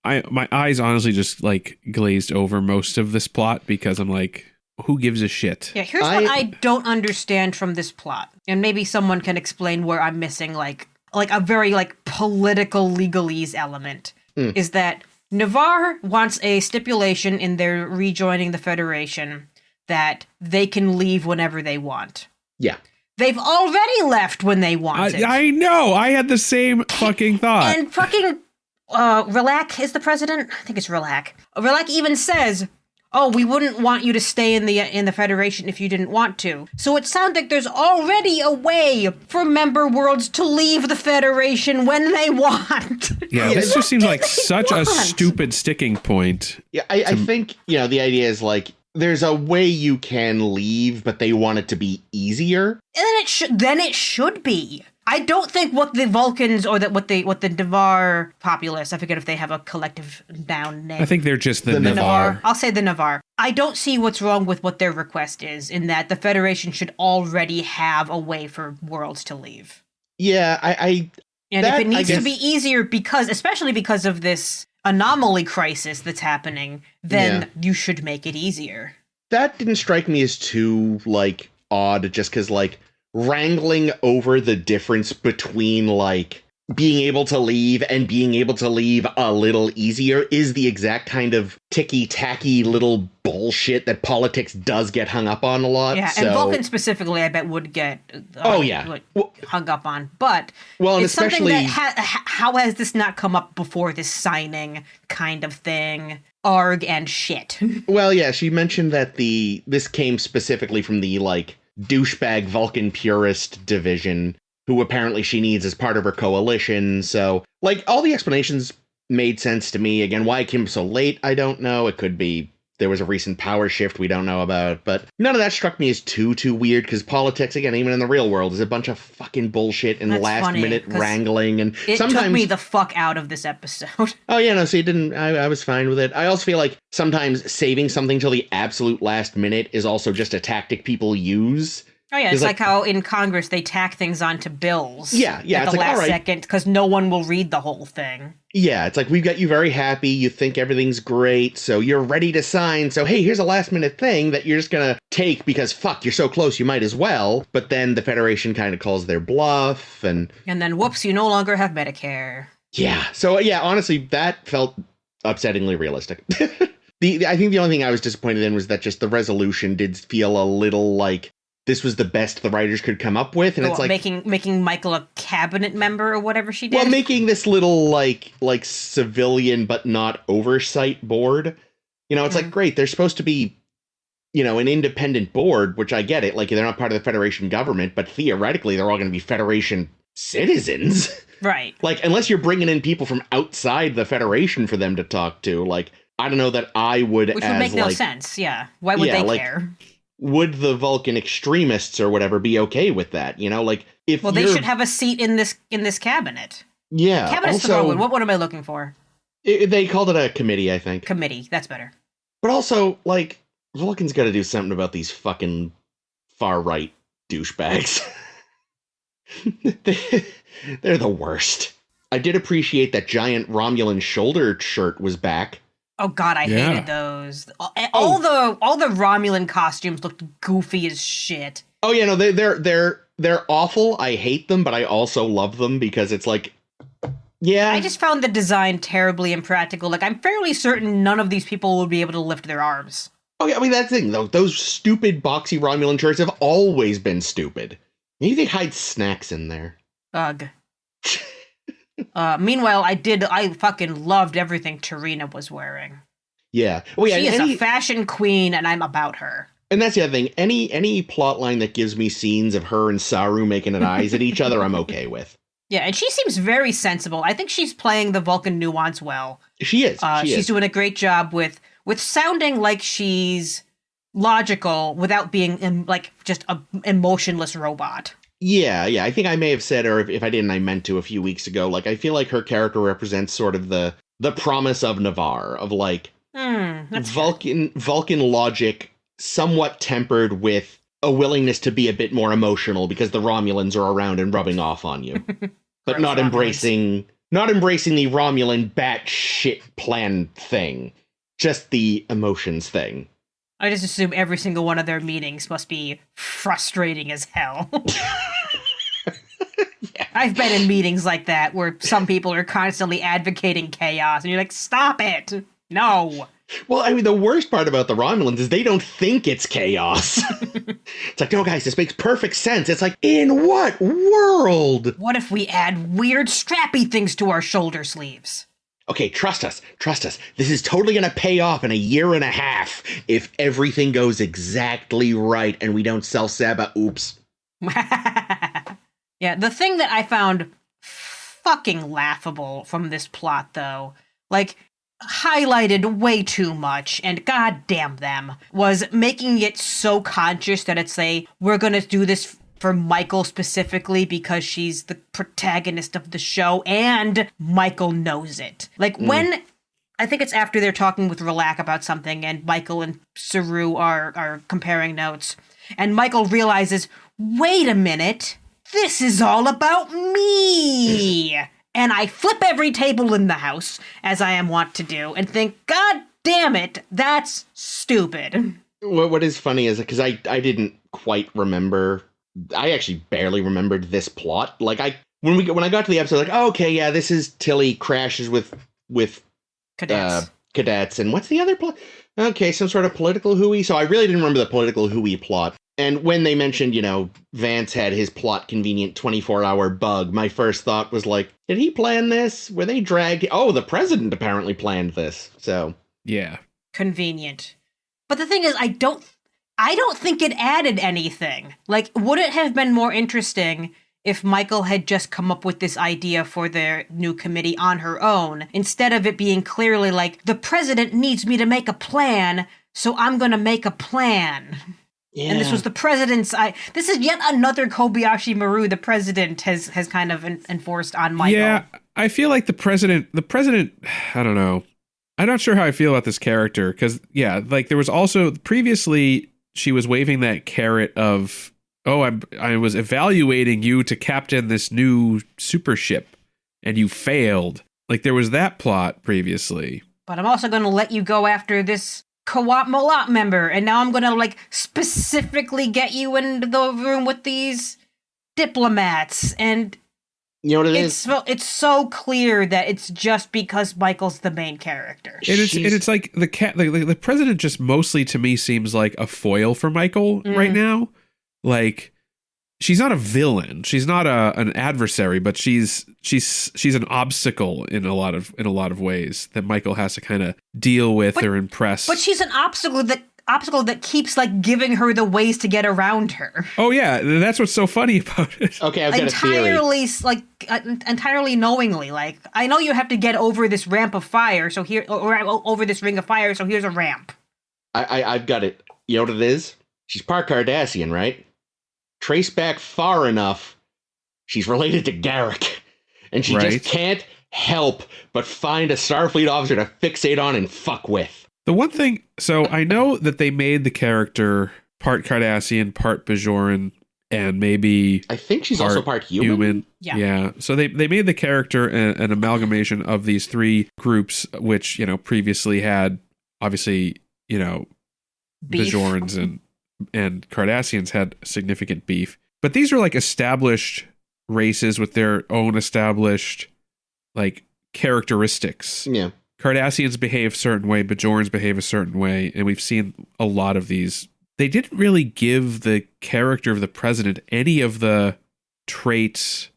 S3: my eyes honestly just, like, glazed over most of this plot because I'm like, who gives a shit?
S2: Yeah, here's what I don't understand from this plot. And maybe someone can explain where I'm missing, like a very, like, political legalese element. Is that Navarre wants a stipulation in their rejoining the Federation that they can leave whenever they want.
S1: Yeah.
S2: They've already left when they wanted.
S3: I know. I had the same fucking thought.
S2: And fucking Relac is the president? I think it's Relac. Relac even says, oh, we wouldn't want you to stay in the Federation if you didn't want to. So it sounds like there's already a way for member worlds to leave the Federation when they want.
S3: Yeah, this just seems like such a stupid sticking point.
S1: Yeah, I think, the idea is like, there's a way you can leave, but they want it to be easier.
S2: And then it should be. I don't think what the Vulcans or what the Navarre populace, I forget if they have a collective noun name.
S3: I think they're just the Navarre.
S2: I'll say the Navarre. I don't see what's wrong with what their request is, in that the Federation should already have a way for worlds to leave.
S1: Yeah,
S2: And if it needs to be easier especially because of this anomaly crisis that's happening, then you should make it easier.
S1: That didn't strike me as too, like, odd, just because, like, wrangling over the difference between, like, being able to leave and being able to leave a little easier is the exact kind of ticky-tacky little bullshit that politics does get hung up on a lot.
S2: Yeah, and Vulcan specifically, I bet, would get hung up on. But
S1: and
S2: it's
S1: especially,
S2: something that, how has this not come up before, this signing kind of thing? Arg and shit.
S1: Well, yeah, she mentioned that this came specifically from the, like, douchebag Vulcan purist division, who apparently she needs as part of her coalition. So, like, all the explanations made sense to me. Again, why it came so late, I don't know. It could be there was a recent power shift we don't know about. But none of that struck me as too weird, because politics, again, even in the real world, is a bunch of fucking bullshit and last-minute wrangling. And
S2: it
S1: sometimes
S2: took me the fuck out of this episode.
S1: Oh, yeah, no, so you didn't... I was fine with it. I also feel like sometimes saving something till the absolute last minute is also just a tactic people use.
S2: Oh, yeah, it's like how in Congress they tack things onto bills.
S1: Yeah,
S2: at
S1: it's
S2: the
S1: like,
S2: last
S1: all right,
S2: second, because no one will read the whole thing.
S1: Yeah, it's like, we've got you very happy, you think everything's great, so you're ready to sign, so hey, here's a last-minute thing that you're just gonna take because, fuck, you're so close, you might as well. But then the Federation kind of calls their bluff, and
S2: then, whoops, you no longer have Medicare.
S1: Yeah, so, yeah, honestly, that felt upsettingly realistic. I think the only thing I was disappointed in was that just the resolution did feel a little like this was the best the writers could come up with, and it's like
S2: making Michael a cabinet member or whatever she did.
S1: Well, making this little like civilian but not oversight board. You know, it's like, great, they're supposed to be, you know, an independent board, which I get it. Like, they're not part of the Federation government, but theoretically they're all going to be Federation citizens.
S2: Right.
S1: Like, unless you're bringing in people from outside the Federation for them to talk to, like, I don't know that I would.
S2: Which would make no sense. Yeah. Why would they care?
S1: Would the Vulcan extremists or whatever be okay with that? You know, like, if
S2: they should have a seat in this cabinet.
S1: Yeah.
S2: Cabinet's the wrong one. What am I looking for?
S1: They called it a committee, I think.
S2: Committee. That's better.
S1: But also, like, Vulcan's got to do something about these fucking far-right douchebags. They're the worst. I did appreciate that giant Romulan shoulder shirt was back.
S2: Oh God, I hated those. All the Romulan costumes looked goofy as shit.
S1: Oh yeah, no, they're awful. I hate them, but I also love them because it's like, yeah.
S2: I just found the design terribly impractical. Like, I'm fairly certain none of these people would be able to lift their arms.
S1: Oh yeah, I mean, that's the thing though. Those stupid boxy Romulan shirts have always been stupid. Maybe they hide snacks in there.
S2: Ugh. Meanwhile, I fucking loved everything Tarina was wearing.
S1: Yeah. Well, yeah,
S2: she is a fashion queen, and I'm about her.
S1: And that's the other thing. Any plot line that gives me scenes of her and Saru making eyes at each other, I'm okay with.
S2: Yeah, and she seems very sensible. I think she's playing the Vulcan nuance well.
S1: She is.
S2: She's doing a great job with sounding like she's logical without being like just an emotionless robot.
S1: Yeah, I think I may have said, or if I didn't, I meant to a few weeks ago, like, I feel like her character represents sort of the promise of Navarre, of, like, Vulcan logic somewhat tempered with a willingness to be a bit more emotional because the Romulans are around and rubbing off on you. But not embracing the Romulan batshit plan thing. Just the emotions thing.
S2: I just assume every single one of their meetings must be frustrating as hell.
S1: Yeah.
S2: I've been in meetings like that where some people are constantly advocating chaos, and you're like, stop it! No!
S1: Well, I mean, the worst part about the Romulans is they don't think it's chaos. It's like, no, guys, this makes perfect sense. It's like, in what world?
S2: What if we add weird strappy things to our shoulder sleeves?
S1: Okay, trust us. This is totally going to pay off in a year and a half if everything goes exactly right and we don't self-sabot. Oops.
S2: Yeah, the thing that I found fucking laughable from this plot, though, like, highlighted way too much, and goddamn them, was making it so conscious that it's we're gonna do this for Michael specifically because she's the protagonist of the show, and Michael knows it. Like, when, I think it's after they're talking with Relac about something, and Michael and Saru are comparing notes, and Michael realizes, wait a minute, this is all about me! and I flip every table in the house, as I am wont to do, and think, God damn it, that's stupid.
S1: What is funny is because I didn't quite remember. I actually barely remembered this plot. Like when I got to the episode, like, oh, okay, yeah, this is Tilly crashes with cadets, and what's the other plot? Okay, some sort of political hooey. So I really didn't remember the political hooey plot. And when they mentioned, Vance had his plot convenient 24-hour bug, my first thought was like, did he plan this? Were they dragged? Oh, the president apparently planned this. So
S3: yeah,
S2: convenient. But the thing is, I don't think it added anything. Like, would it have been more interesting if Michael had just come up with this idea for their new committee on her own, instead of it being clearly like, the president needs me to make a plan, so I'm going to make a plan. Yeah. And this was the president's... this is yet another Kobayashi Maru the president has kind of enforced on Michael.
S3: Yeah, I feel like the president, I don't know. I'm not sure how I feel about this character, because, yeah, like, there was also... Previously, she was waving that carrot of... Oh, I was evaluating you to captain this new super ship, and you failed. Like, there was that plot previously.
S2: But I'm also going to let you go after this co-op Molot member, and now I'm going to, like, specifically get you into the room with these diplomats, and...
S1: You know what it is?
S2: It's so clear that it's just because Michael's the main character.
S3: It's like the president just mostly, to me, seems like a foil for Michael right now. Like, she's not a villain, she's not an adversary, but she's an obstacle in a lot of ways that Michael has to kind of deal with or impress.
S2: But she's an obstacle that keeps, like, giving her the ways to get around her.
S3: Oh yeah, that's what's so funny about it.
S1: Okay, I've got a theory.
S2: Entirely knowingly. Like, I know you have to get over this ramp of fire, so here, or over this ring of fire, so here's a ramp.
S1: I've got it. You know what it is? She's part Cardassian, right? Trace back far enough, she's related to Garrick, and she just can't help but find a Starfleet officer to fixate on and fuck with.
S3: The one thing, so I know that they made the character part Cardassian, part Bajoran, and maybe
S1: I think she's also part human.
S3: Yeah. So they made the character an amalgamation of these three groups, which, previously had, obviously,
S2: Beef.
S3: Bajorans and Cardassians had significant beef. But these are like established races with their own established, like, characteristics.
S1: Yeah.
S3: Cardassians behave a certain way, Bajorans behave a certain way, and we've seen a lot of these. They didn't really give the character of the president any of the traits,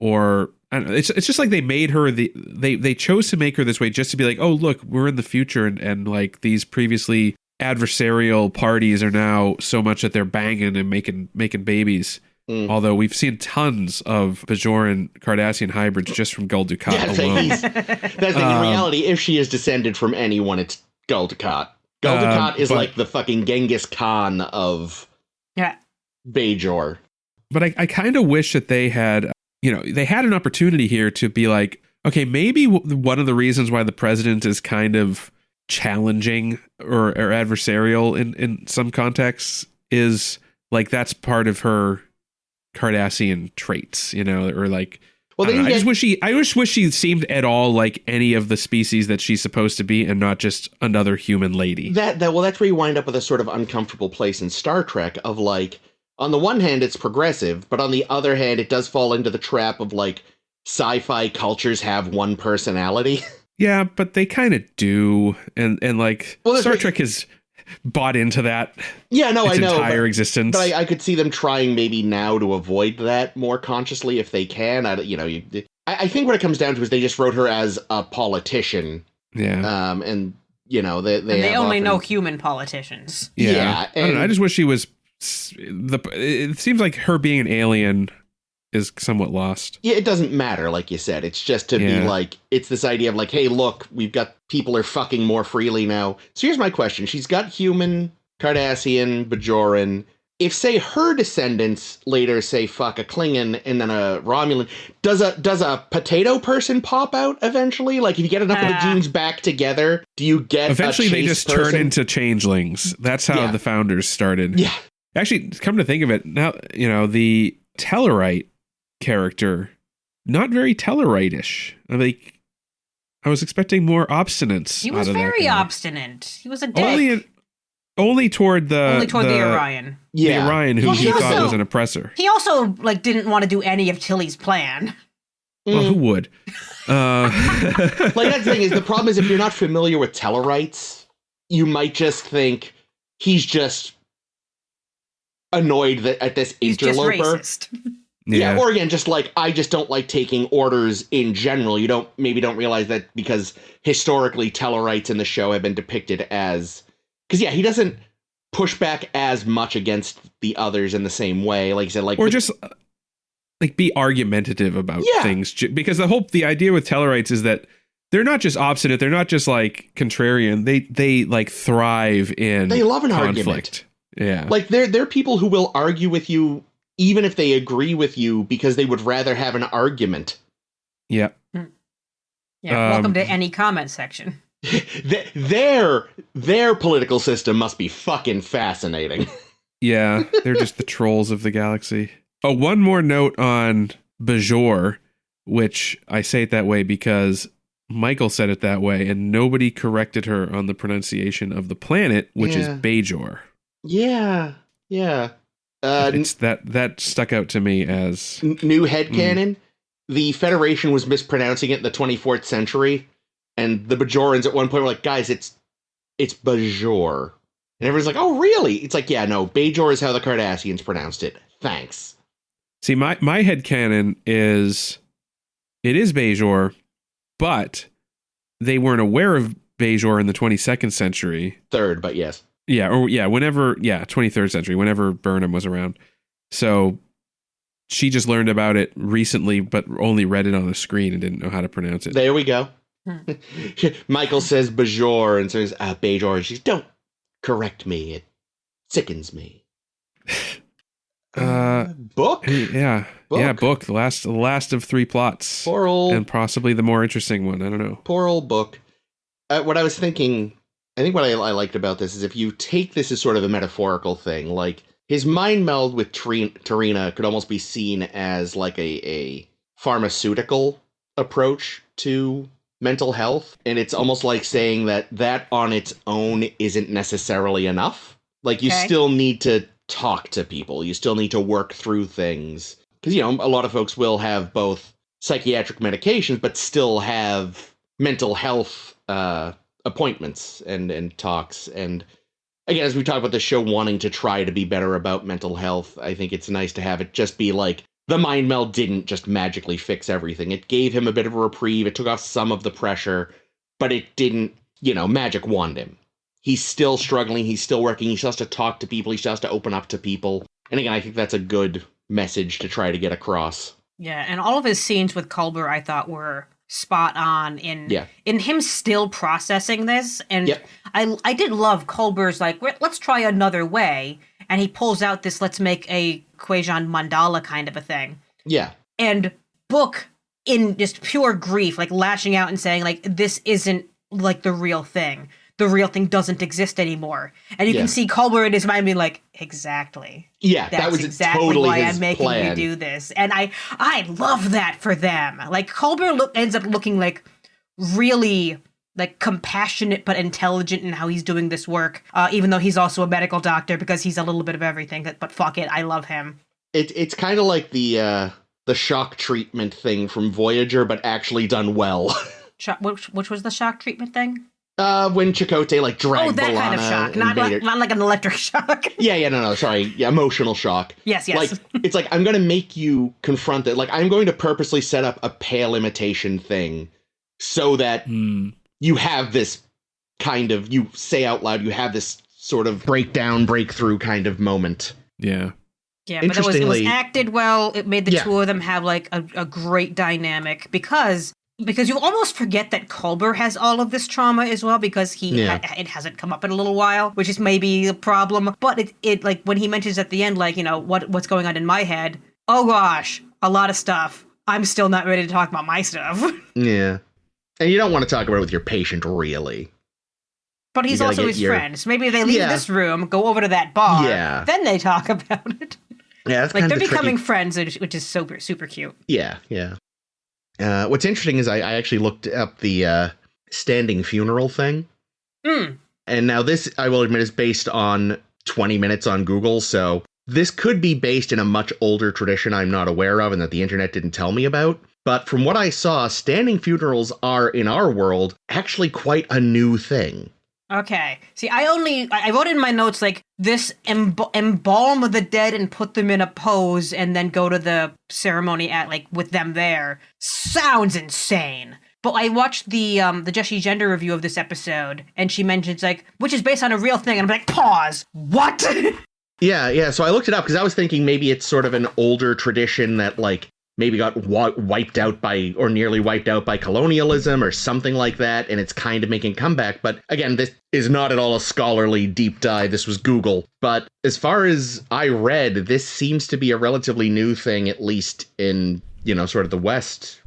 S3: or I don't know. It's just like they made her they chose to make her this way just to be like, oh look, we're in the future, and like these previously adversarial parties are now so much that they're banging and making babies. Although we've seen tons of Bajoran Cardassian hybrids just from Gul Dukat alone.
S1: That's in reality, if she is descended from anyone, it's Gul Dukat. Gul Dukat is like the fucking Genghis Khan of Bajor.
S3: But I kind of wish that they had, they had an opportunity here to be like, okay, maybe one of the reasons why the president is kind of challenging or adversarial in some contexts is like that's part of her Cardassian traits, or like. Well, I just wish she seemed at all like any of the species that she's supposed to be, and not just another human lady.
S1: That's where you wind up with a sort of uncomfortable place in Star Trek of like, on the one hand, it's progressive, but on the other hand, it does fall into the trap of like sci-fi cultures have one personality.
S3: Yeah, but they kind of do, and like Star Trek has bought into that.
S1: Yeah, no, I know.
S3: Entire existence.
S1: But I could see them trying maybe now to avoid that more consciously if they can. I think what it comes down to is they just wrote her as a politician.
S3: Yeah.
S1: And they
S2: only know human politicians.
S3: Yeah. I don't know. I just wish she was. It seems like her being an alien is somewhat lost.
S1: Yeah, it doesn't matter, like you said. It's just to be like, it's this idea of like, hey, look, we've got people are fucking more freely now. So here's my question. She's got human, Cardassian, Bajoran. If, say, her descendants later say fuck a Klingon and then a Romulan, does a potato person pop out eventually? Like, if you get enough of the genes back together, do you get
S3: eventually
S1: a
S3: they just
S1: person?
S3: Turn into changelings. That's how the founders started.
S1: Yeah.
S3: Actually, come to think of it, now, the Tellarite character not very Tellarite-ish. I was expecting more obstinance.
S2: He was very obstinate. He was a dick.
S3: Only toward the
S2: Orion.
S3: Yeah. The Orion, who he thought was an oppressor.
S2: He also didn't want to do any of Tilly's plan.
S3: Well, who would?
S1: That's the thing is, the problem is if you're not familiar with Tellarites, you might just think he's just annoyed at this interloper.
S2: Just racist.
S1: Yeah, or again, just I just don't like taking orders in general. You don't realize that because historically Tellarites in the show have been depicted as... Because, he doesn't push back as much against the others in the same way. Like you said,
S3: or just be argumentative about things. Because the idea with Tellarites is that they're not just obstinate. They're not just contrarian. They thrive in
S1: They love an
S3: conflict.
S1: Argument.
S3: Yeah.
S1: They're people who will argue with you even if they agree with you because they would rather have an argument.
S3: Yeah.
S2: Yeah. Welcome to any comment section.
S1: Their political system must be fucking fascinating.
S3: Yeah, they're just the trolls of the galaxy. Oh, one more note on Bajor, which I say it that way because Michael said it that way, and nobody corrected her on the pronunciation of the planet, which is Bajor.
S1: Yeah.
S3: It's that stuck out to me as
S1: new headcanon. The Federation was mispronouncing it in the 24th century. And the Bajorans at one point were like, guys, it's Bajor. And everyone's like, oh, really? It's Bajor is how the Cardassians pronounced it. Thanks.
S3: See, my headcanon is, it is Bajor, but they weren't aware of Bajor in the 22nd century.
S1: Third, but yes.
S3: Yeah, 23rd century, whenever Burnham was around. So she just learned about it recently, but only read it on the screen and didn't know how to pronounce it.
S1: There we go. Michael says Bajor and says Bajor, and she's, don't correct me. It sickens me. Book?
S3: Yeah. Book. Yeah, book. The last of 3 plots.
S1: Poor old...
S3: And possibly the more interesting one. I don't know.
S1: Poor old book. What I was thinking, I think what I liked about this is if you take this as sort of a metaphorical thing, his mind meld with Tarina could almost be seen as a pharmaceutical approach to mental health, and it's almost like saying that on its own isn't necessarily enough. You still need to talk to people. You still need to work through things. Because, a lot of folks will have both psychiatric medications, but still have mental health appointments and talks. And again, as we talk about the show wanting to try to be better about mental health, I think it's nice to have it just be the mind meld didn't just magically fix everything. It gave him a bit of a reprieve. It took off some of the pressure, but it didn't, magic wand him. He's still struggling. He's still working. He still has to talk to people. He still has to open up to people. And again, I think that's a good message to try to get across.
S2: Yeah, and all of his scenes with Culber, I thought, were spot on in him still processing this. And I did love Culber's let's try another way. And he pulls out this, let's make a Quajan mandala kind of a thing.
S1: Yeah.
S2: And Book, in just pure grief, lashing out and saying, this isn't, the real thing. The real thing doesn't exist anymore. And you can see Culber in his mind being exactly.
S1: Yeah, that was
S2: exactly
S1: totally
S2: why
S1: his
S2: I'm making
S1: plan.
S2: you do this. And I love that for them. Culber ends up looking really... compassionate but intelligent in how he's doing this work, even though he's also a medical doctor because he's a little bit of everything. But fuck it, I love him.
S1: It's kind of like the shock treatment thing from Voyager, but actually done well.
S2: Which was the shock treatment thing?
S1: When Chakotay dragged
S2: that
S1: B'Elanna
S2: kind of shock, not like an electric shock.
S1: Sorry, emotional shock.
S2: Yes.
S1: It's I'm going to make you confront it. I'm going to purposely set up a pale imitation thing so that you have this kind of, you say out loud, you have this sort of breakthrough kind of moment.
S3: Yeah.
S2: Yeah, but it was acted well. It made the two of them have a great dynamic because you almost forget that Culber has all of this trauma as well because it hasn't come up in a little while, which is maybe a problem. But it when he mentions at the end, what's going on in my head? Oh gosh, a lot of stuff. I'm still not ready to talk about my stuff.
S1: Yeah. And you don't want to talk about it with your patient, really.
S2: But he's also his friend. So maybe they leave this room, go over to that bar, then they talk about it.
S1: Yeah, that's
S2: they're becoming friends, which is super, super cute.
S1: Yeah. What's interesting is I actually looked up the standing funeral thing. And now this, I will admit, is based on 20 minutes on Google, so this could be based in a much older tradition I'm not aware of and that the internet didn't tell me about. But from what I saw, standing funerals are, in our world, actually quite a new thing.
S2: Okay. See, I wrote in my notes, like, this embalm the dead and put them in a pose and then go to the ceremony with them there. Sounds insane. But I watched the Jessie Gender review of this episode, and she mentions, like, which is based on a real thing, and I'm like, pause! What?
S1: Yeah, so I looked it up, because I was thinking maybe it's sort of an older tradition that, like, maybe got wiped out by, or nearly wiped out by colonialism or something like that, and it's kind of making a comeback. But again, this is not at all a scholarly deep dive. This was Google. But as far as I read, this seems to be a relatively new thing, at least in, sort of the West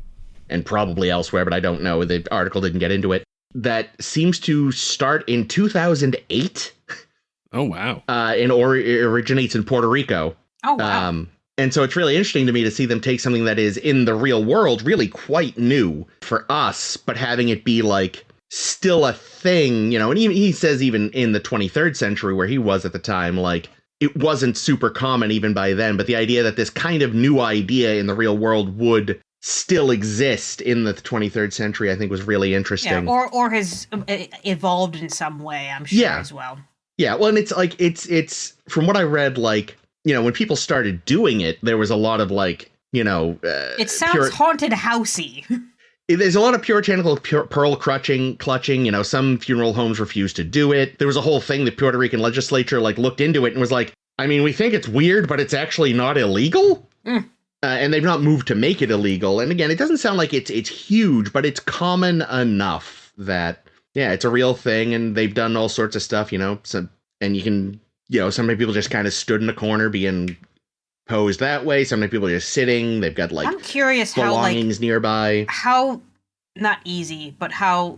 S1: and probably elsewhere, but I don't know. The article didn't get into it. That seems to start in 2008.
S3: Oh, wow.
S1: It originates in Puerto Rico.
S2: Oh, wow.
S1: And so it's really interesting to me to see them take something that is in the real world really quite new for us, but having it be like still a thing, and he says even in the 23rd century where he was at the time, like it wasn't super common even by then. But the idea that this kind of new idea in the real world would still exist in the 23rd century, I think was really interesting.
S2: Yeah, or has evolved in some way, I'm sure, as well.
S1: Yeah, well, and it's like, it's from what I read, like, when people started doing it, there was a lot of like,
S2: it sounds haunted housey.
S1: There's a lot of puritanical pearl clutching. Some funeral homes refused to do it. There was a whole thing. The Puerto Rican legislature like looked into it and was like, I mean, we think it's weird, but it's actually not illegal. And they've not moved to make it illegal. And again, it doesn't sound like it's huge, but it's common enough that, yeah, it's a real thing. And they've done all sorts of stuff, and you can, some people just kind of stood in a corner being posed that way. Some people are just sitting. They've got like,
S2: I'm curious
S1: belongings nearby.
S2: How not easy, but how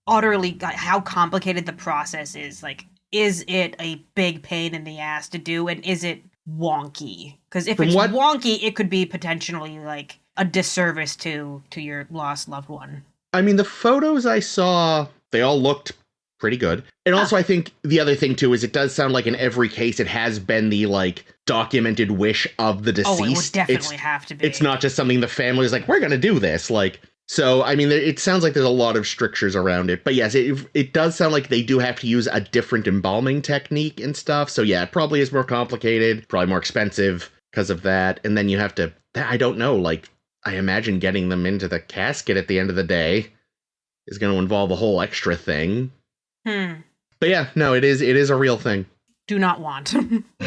S2: utterly how complicated the process is. Like, is it a big pain in the ass to do, and is it wonky? Because if it's wonky, it could be potentially like a disservice to your lost loved one.
S1: I mean, the photos I saw, they all looked pretty good. And also, I think the other thing, too, is it does sound like in every case it has been the, like, documented wish of the deceased.
S2: Oh, it would definitely have to be.
S1: It's not just something the family is like, we're going to do this. Like, so, I mean, it sounds like there's a lot of strictures around it. But yes, it does sound like they do have to use a different embalming technique and stuff. So, yeah, it probably is more complicated, probably more expensive because of that. And then you have to, I don't know, like, I imagine getting them into the casket at the end of the day is going to involve a whole extra thing. But yeah, no, it is a real thing.
S2: Do not want.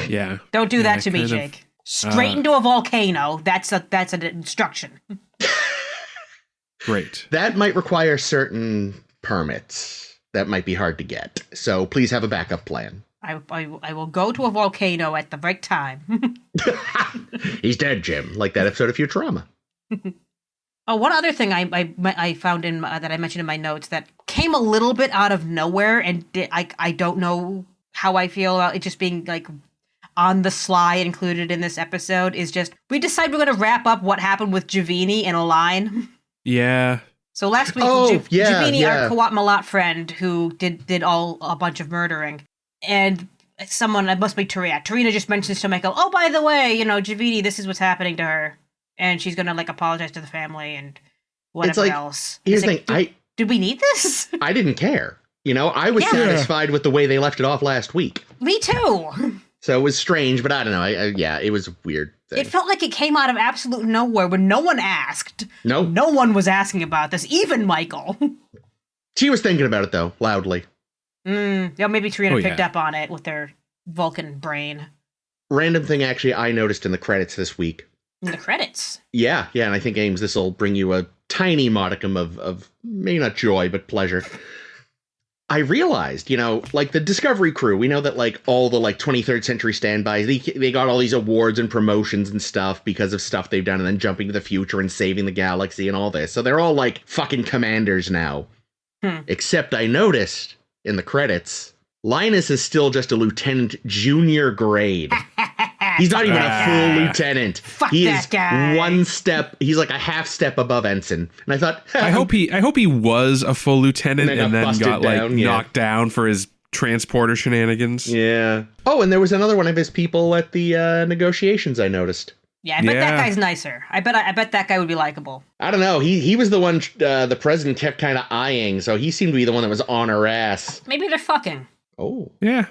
S3: Yeah.
S2: Don't do that to me, Jake. Straight into a volcano. That's an instruction.
S3: Great.
S1: That might require certain permits. That might be hard to get. So please have a backup plan.
S2: I will go to a volcano at the right time.
S1: He's dead, Jim. Like that episode of Futurama.
S2: Oh, one other thing I found that I mentioned in my notes that came a little bit out of nowhere, and I don't know how I feel about it just being like on the sly included in this episode, is just we decided we're going to wrap up what happened with Javini in a line.
S3: Yeah.
S2: So last week, Javini, our Co-op Malat friend, who did a bunch of murdering, and someone, it must be Tarina. Tarina just mentions to Michael, oh, by the way, Javini, this is what's happening to her. And she's going to, like, apologize to the family and whatever else.
S1: Here's the thing.
S2: Did we need this?
S1: I didn't care. I was satisfied with the way they left it off last week.
S2: Me too.
S1: So it was strange, but I don't know. It was a weird thing.
S2: It felt like it came out of absolute nowhere when no one asked.
S1: No.
S2: No one was asking about this, even Michael.
S1: She was thinking about it, though, loudly.
S2: Yeah, maybe Tarina picked up on it with their Vulcan brain.
S1: Random thing, actually, I noticed in the credits this week.
S2: In the credits?
S1: Yeah, and I think, Ames, this will bring you a tiny modicum of maybe not joy, but pleasure. I realized, like the Discovery crew, we know that like all the like 23rd century standbys, they got all these awards and promotions and stuff because of stuff they've done and then jumping to the future and saving the galaxy and all this. So they're all like fucking commanders now. Except I noticed in the credits, Linus is still just a lieutenant junior grade. He's not even a full lieutenant.
S2: Fuck
S1: he
S2: that
S1: is
S2: guy.
S1: one step. He's like a half step above ensign. And I thought,
S3: I hope he was a full lieutenant and then got
S1: down,
S3: knocked down for his transporter shenanigans.
S1: Yeah. Oh, and there was another one of his people at the negotiations, I noticed.
S2: Yeah, I bet that guy's nicer. I bet that guy would be likable.
S1: I don't know. He was the one the president kept kind of eyeing, so he seemed to be the one that was on her ass.
S2: Maybe they're fucking.
S1: Oh.
S3: Yeah,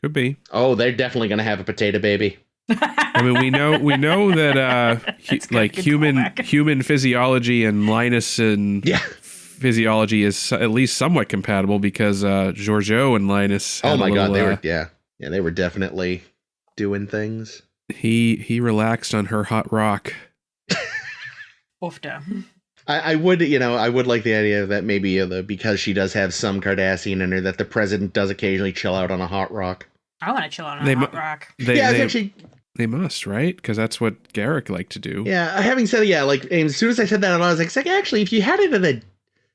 S3: could be.
S1: Oh, they're definitely going to have a potato baby.
S3: I mean, we know that human physiology and Linus and physiology is at least somewhat compatible because Georgiou and Linus.
S1: Oh my god, they were definitely doing things.
S3: He relaxed on her hot rock.
S2: Oofda.
S1: I would like the idea that maybe because she does have some Cardassian in her, that the president does occasionally chill out on a hot rock.
S2: I want to chill on a hot rock.
S3: They must, right? Because that's what Garrick liked to do.
S1: Yeah, having said as soon as I said that, I was like, actually, if you had it at a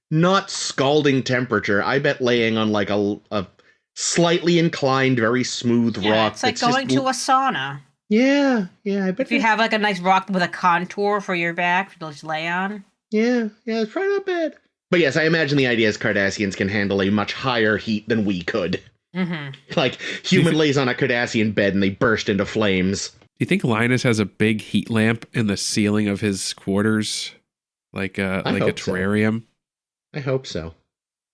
S1: not scalding temperature, I bet laying on like a slightly inclined, very smooth rock.
S2: It's like going to a sauna.
S1: Yeah, I bet.
S2: If you have like a nice rock with a contour for your back to just lay on.
S1: Yeah, it's probably not bad. But yes, I imagine the idea is Cardassians can handle a much higher heat than we could.
S2: Mm-hmm.
S1: Like, human lays on a Cardassian bed and they burst into flames.
S3: Do you think Linus has a big heat lamp in the ceiling of his quarters? Like a terrarium?
S1: So. I hope so.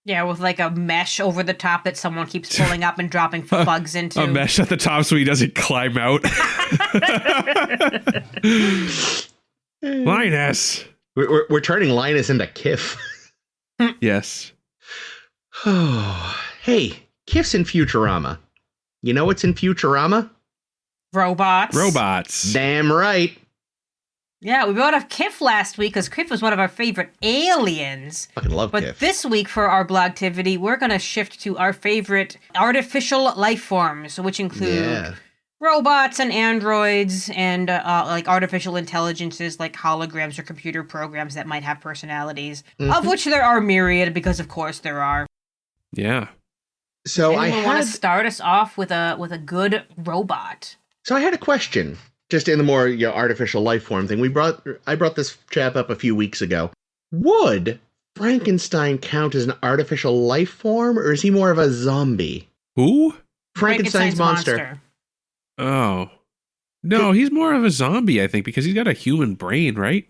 S2: Yeah, with like a mesh over the top that someone keeps pulling up and dropping bugs into.
S3: A mesh at the top so he doesn't climb out. Linus!
S1: We're turning Linus into Kif.
S3: Yes.
S1: Oh, hey, Kif's in Futurama. You know what's in Futurama?
S2: Robots.
S1: Damn right.
S2: Yeah, we brought up Kif last week because Kif was one of our favorite aliens.
S1: Fucking love Kif.
S2: But this week for our blogtivity, we're going to shift to our favorite artificial life forms, which include robots and androids and like artificial intelligences like holograms or computer programs that might have personalities, of which there are myriad because, of course, there are.
S3: Yeah.
S2: So I want to start us off with a good robot.
S1: So I had a question. Just in the more artificial life form thing, I brought this chap up a few weeks ago. Would Frankenstein count as an artificial life form, or is he more of a zombie?
S3: Who?
S1: Frankenstein's monster.
S3: Oh. No, he's more of a zombie, I think, because he's got a human brain, right?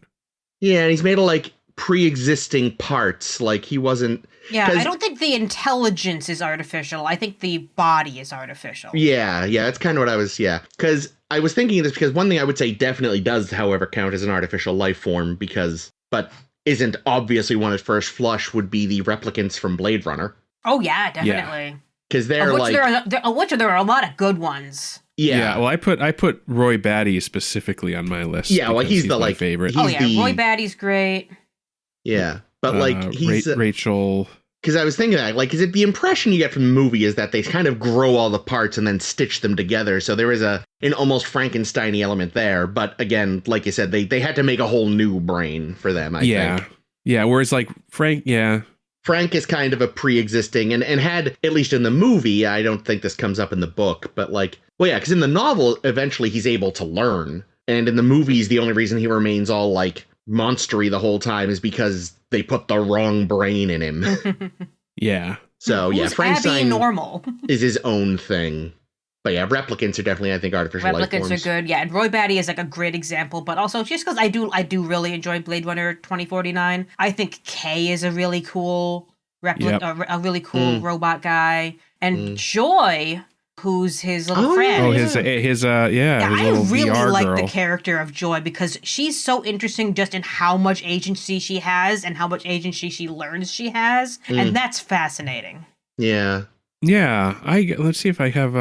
S1: Yeah, and he's made of, like, pre-existing parts. Like, he wasn't...
S2: Yeah, I don't think the intelligence is artificial. I think the body is artificial.
S1: Yeah, that's kind of what I was... Yeah, because... I was thinking of this because one thing I would say definitely does, however, count as an artificial life form but isn't obviously one at first flush would be the replicants from Blade Runner.
S2: Oh, yeah, definitely.
S1: Because they're like...
S2: there are a lot of good ones.
S3: Yeah, well, I put Roy Batty specifically on my list.
S1: Yeah, well, he's the
S3: my favorite.
S2: Roy Batty's great.
S1: Yeah, but like he's...
S3: Rachel...
S1: Because I was thinking that, like, is it the impression you get from the movie is that they kind of grow all the parts and then stitch them together. So there is an almost Frankenstein-y element there. But again, like you said, they had to make a whole new brain for them, I think.
S3: Yeah, whereas like Frank is kind of a pre-existing and had, at least in the movie, I don't think this comes up in the book, but like, well, yeah, because in the novel, eventually he's able to learn. And in the movies, the only reason he remains all like monstery the whole time is because they put the wrong brain in him. Yeah.
S1: So yeah, Frankenstein
S2: normal
S1: is his own thing. But yeah, replicants are definitely, I think, artificial life forms.
S2: Replicants are good, yeah. And Roy Batty is like a great example, but also just because I do really enjoy Blade Runner 2049. I think Kay is a really cool a really cool robot guy, and Joy, who's his little friend.
S3: Oh, his his
S2: I
S3: little
S2: really
S3: VR
S2: like
S3: girl.
S2: the character of Joy because she's so interesting just in how much agency she has and how much agency she learns she has, and that's fascinating.
S1: Yeah.
S3: Yeah, let's see if I have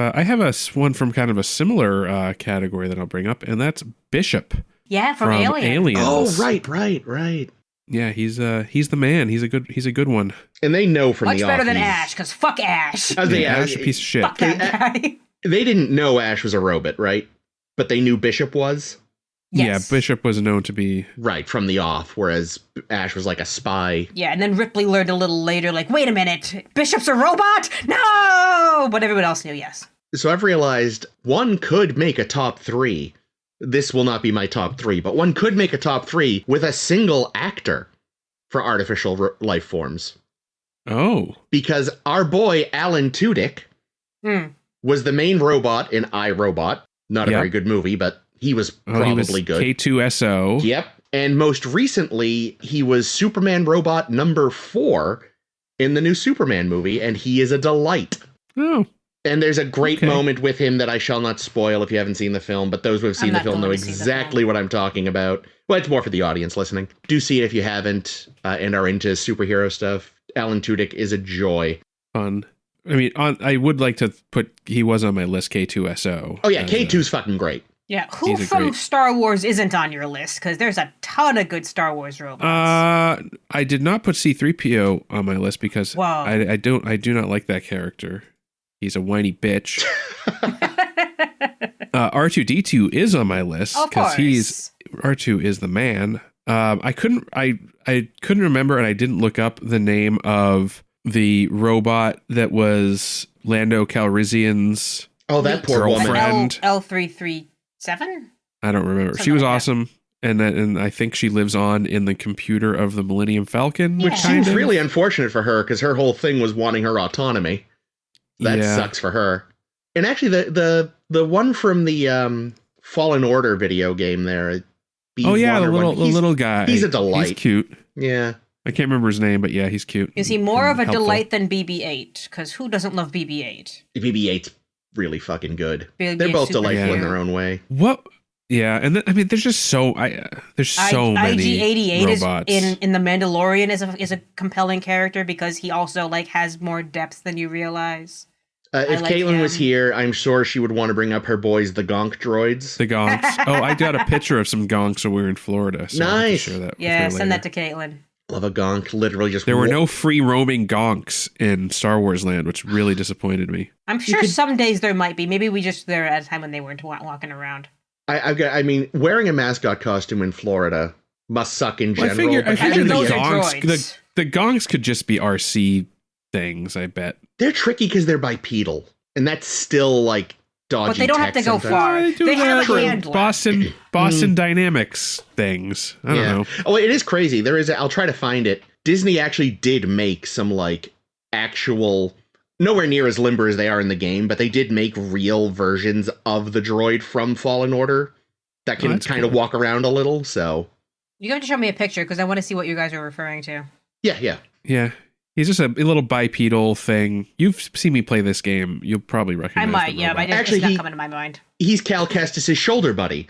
S3: one from kind of a similar category that I'll bring up, and that's Bishop.
S2: Yeah, from Aliens.
S1: Oh, right.
S3: Yeah, he's the man. He's a good one.
S1: And they know from
S2: much
S1: the
S2: better
S1: off
S2: than Ash, because fuck Ash.
S3: Ash, a piece of shit.
S2: Fuck that guy.
S1: They didn't know Ash was a robot, right? But they knew Bishop was.
S2: Yes.
S3: Yeah, Bishop was known to be
S1: right from the off, whereas Ash was like a spy.
S2: Yeah, and then Ripley learned a little later, like, wait a minute, Bishop's a robot? No! But everyone else knew, yes.
S1: So I've realized one could make a top 3. This will not be my top 3, but one could make a top 3 with a single actor for artificial life forms.
S3: Oh.
S1: Because our boy, Alan Tudyk, was the main robot in iRobot. Not a very good movie, but he was probably good.
S3: K2SO.
S1: Yep. And most recently, he was Superman robot number 4 in the new Superman movie, and he is a delight.
S3: Oh.
S1: And there's a great moment with him that I shall not spoil if you haven't seen the film, but those who have seen the film know exactly what I'm talking about. Well, it's more for the audience listening. Do see it if you haven't and are into superhero stuff. Alan Tudyk is a joy.
S3: Fun. I mean, I would like to put, he was on my list, K2SO.
S1: Oh, yeah, K2's fucking great.
S2: Yeah, who from Star Wars isn't on your list? Because there's a ton of good Star Wars robots.
S3: I did not put C-3PO on my list because I do not like that character. He's a whiny bitch. R2-D2 is on my list because R2 is the man. I couldn't remember, and I didn't look up the name of the robot that was Lando Calrissian's
S1: that poor
S3: girlfriend.
S2: L337?
S3: I don't remember. She was awesome. And I think she lives on in the computer of the Millennium Falcon.
S1: Which seems really unfortunate for her because her whole thing was wanting her autonomy. That sucks for her. And actually, the one from the Fallen Order video game there.
S3: The little guy.
S1: He's a delight.
S3: He's cute.
S1: Yeah.
S3: I can't remember his name, but yeah, he's cute.
S2: Is he more of a delight than BB-8? Because who doesn't love BB-8?
S1: BB-8's really fucking good. They're both delightful in their own way.
S3: What? Yeah, and there's just so many
S2: IG-88
S3: robots.
S2: in The Mandalorian is a compelling character because he also has more depth than you realize.
S1: If Caitlin was here, I'm sure she would want to bring up her boys, the Gonk droids.
S3: The Gonks. I got a picture of some Gonks when we were in Florida. So
S1: nice.
S3: Share that
S2: send that to Caitlin.
S1: Love a Gonk. Literally just...
S3: There were no free roaming Gonks in Star Wars land, which really disappointed me.
S2: I'm sure some days there might be. Maybe we just there at a time when they weren't walking around.
S1: I mean, wearing a mascot costume in Florida must suck in general.
S2: I figure those are droids.
S3: The Gonks could just be RC things, I bet.
S1: They're tricky because they're bipedal, and that's still dodgy.
S2: But they don't have to go far. They have a handler.
S3: Boston Dynamics things. I don't know.
S1: Oh, it is crazy. I'll try to find it. Disney actually did make some actual, nowhere near as limber as they are in the game, but they did make real versions of the droid from Fallen Order that can kind of walk around a little. So
S2: you have to show me a picture because I want to see what you guys are referring to.
S1: Yeah.
S3: He's just a little bipedal thing. You've seen me play this game. You'll probably recognize.
S2: I might, but it's not coming to my mind.
S1: He's Cal Kestis' shoulder buddy.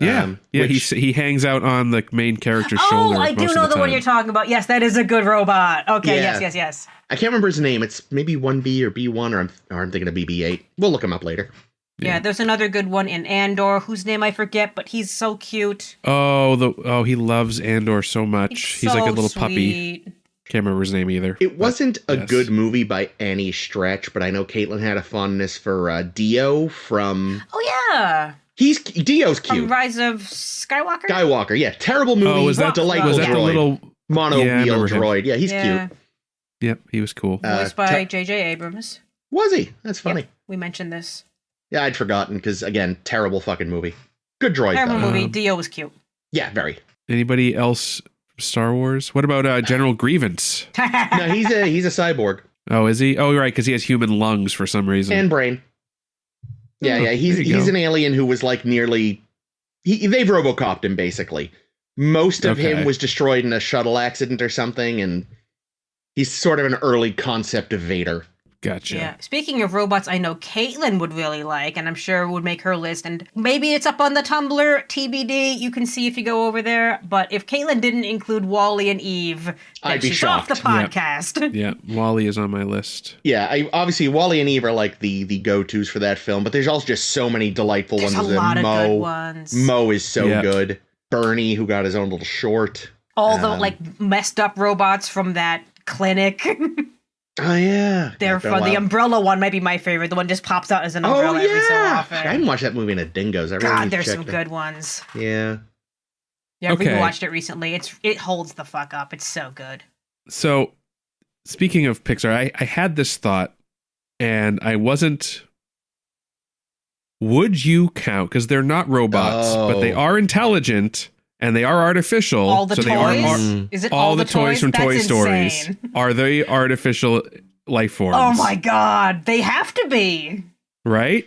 S3: Yeah, he hangs out on the main character's shoulder.
S2: Oh, I do know the one you're talking about. Yes, that is a good robot. Okay, yes.
S1: I can't remember his name. It's maybe 1B or B1, or I'm thinking of BB-8. We'll look him up later.
S2: Yeah, there's another good one in Andor, whose name I forget, but he's so cute.
S3: He loves Andor so much. He's like a little
S2: sweet
S3: puppy. Can't remember his name either.
S1: It wasn't a good movie by any stretch, but I know Caitlin had a fondness for Dio from...
S2: Oh, yeah.
S1: Dio's cute.
S2: From Rise of Skywalker?
S1: Skywalker, yeah. Terrible movie.
S3: Was that
S1: delightful
S3: was that
S1: droid.
S3: The little
S1: mono-wheel droid. Yeah, he's cute.
S3: Yep, he was cool.
S2: Voiced by J.J. Abrams.
S1: Was he? That's funny.
S2: Yep, we mentioned this.
S1: Yeah, I'd forgotten because, again, terrible fucking movie. Good droid,
S2: terrible
S1: though.
S2: movie. Dio was cute.
S1: Yeah, very.
S3: Anybody else... Star Wars? What about General Grievance?
S1: No, he's a cyborg.
S3: Oh, is he? Oh, right, because he has human lungs for some reason.
S1: And brain. Yeah. He's an alien who was nearly... They've Robocopped him, basically. Most of him was destroyed in a shuttle accident or something, and he's sort of an early concept of Vader.
S3: Gotcha.
S2: Yeah. Speaking of robots, I know Caitlin would really like, and I'm sure would make her list. And maybe it's up on the Tumblr, TBD. You can see if you go over there. But if Caitlin didn't include Wally and Eve, then she's off the podcast.
S3: Yeah, Wally is on my list.
S1: Yeah, obviously Wally and Eve are the go-tos for that film, but there's also just so many delightful ones.
S2: There's a lot of good ones.
S1: Mo is so good. Bernie, who got his own little short.
S2: All the messed up robots from that clinic.
S1: Oh, yeah.
S2: They're fun. The umbrella one might be my favorite. The one just pops out as an umbrella every so often.
S1: I haven't watched that movie in a dingoes.
S2: There's some good ones.
S1: Yeah.
S2: Yeah, we watched it recently. It holds the fuck up. It's so good.
S3: So, speaking of Pixar, I had this thought, and I wasn't would you count, because they're not robots, but they are intelligent and they are artificial.
S2: All the
S3: so
S2: toys?
S3: They are,
S2: is it
S3: all the toys from
S2: That's
S3: Toy
S2: insane.
S3: Stories? Are they artificial life forms?
S2: Oh my god, they have to be.
S3: Right?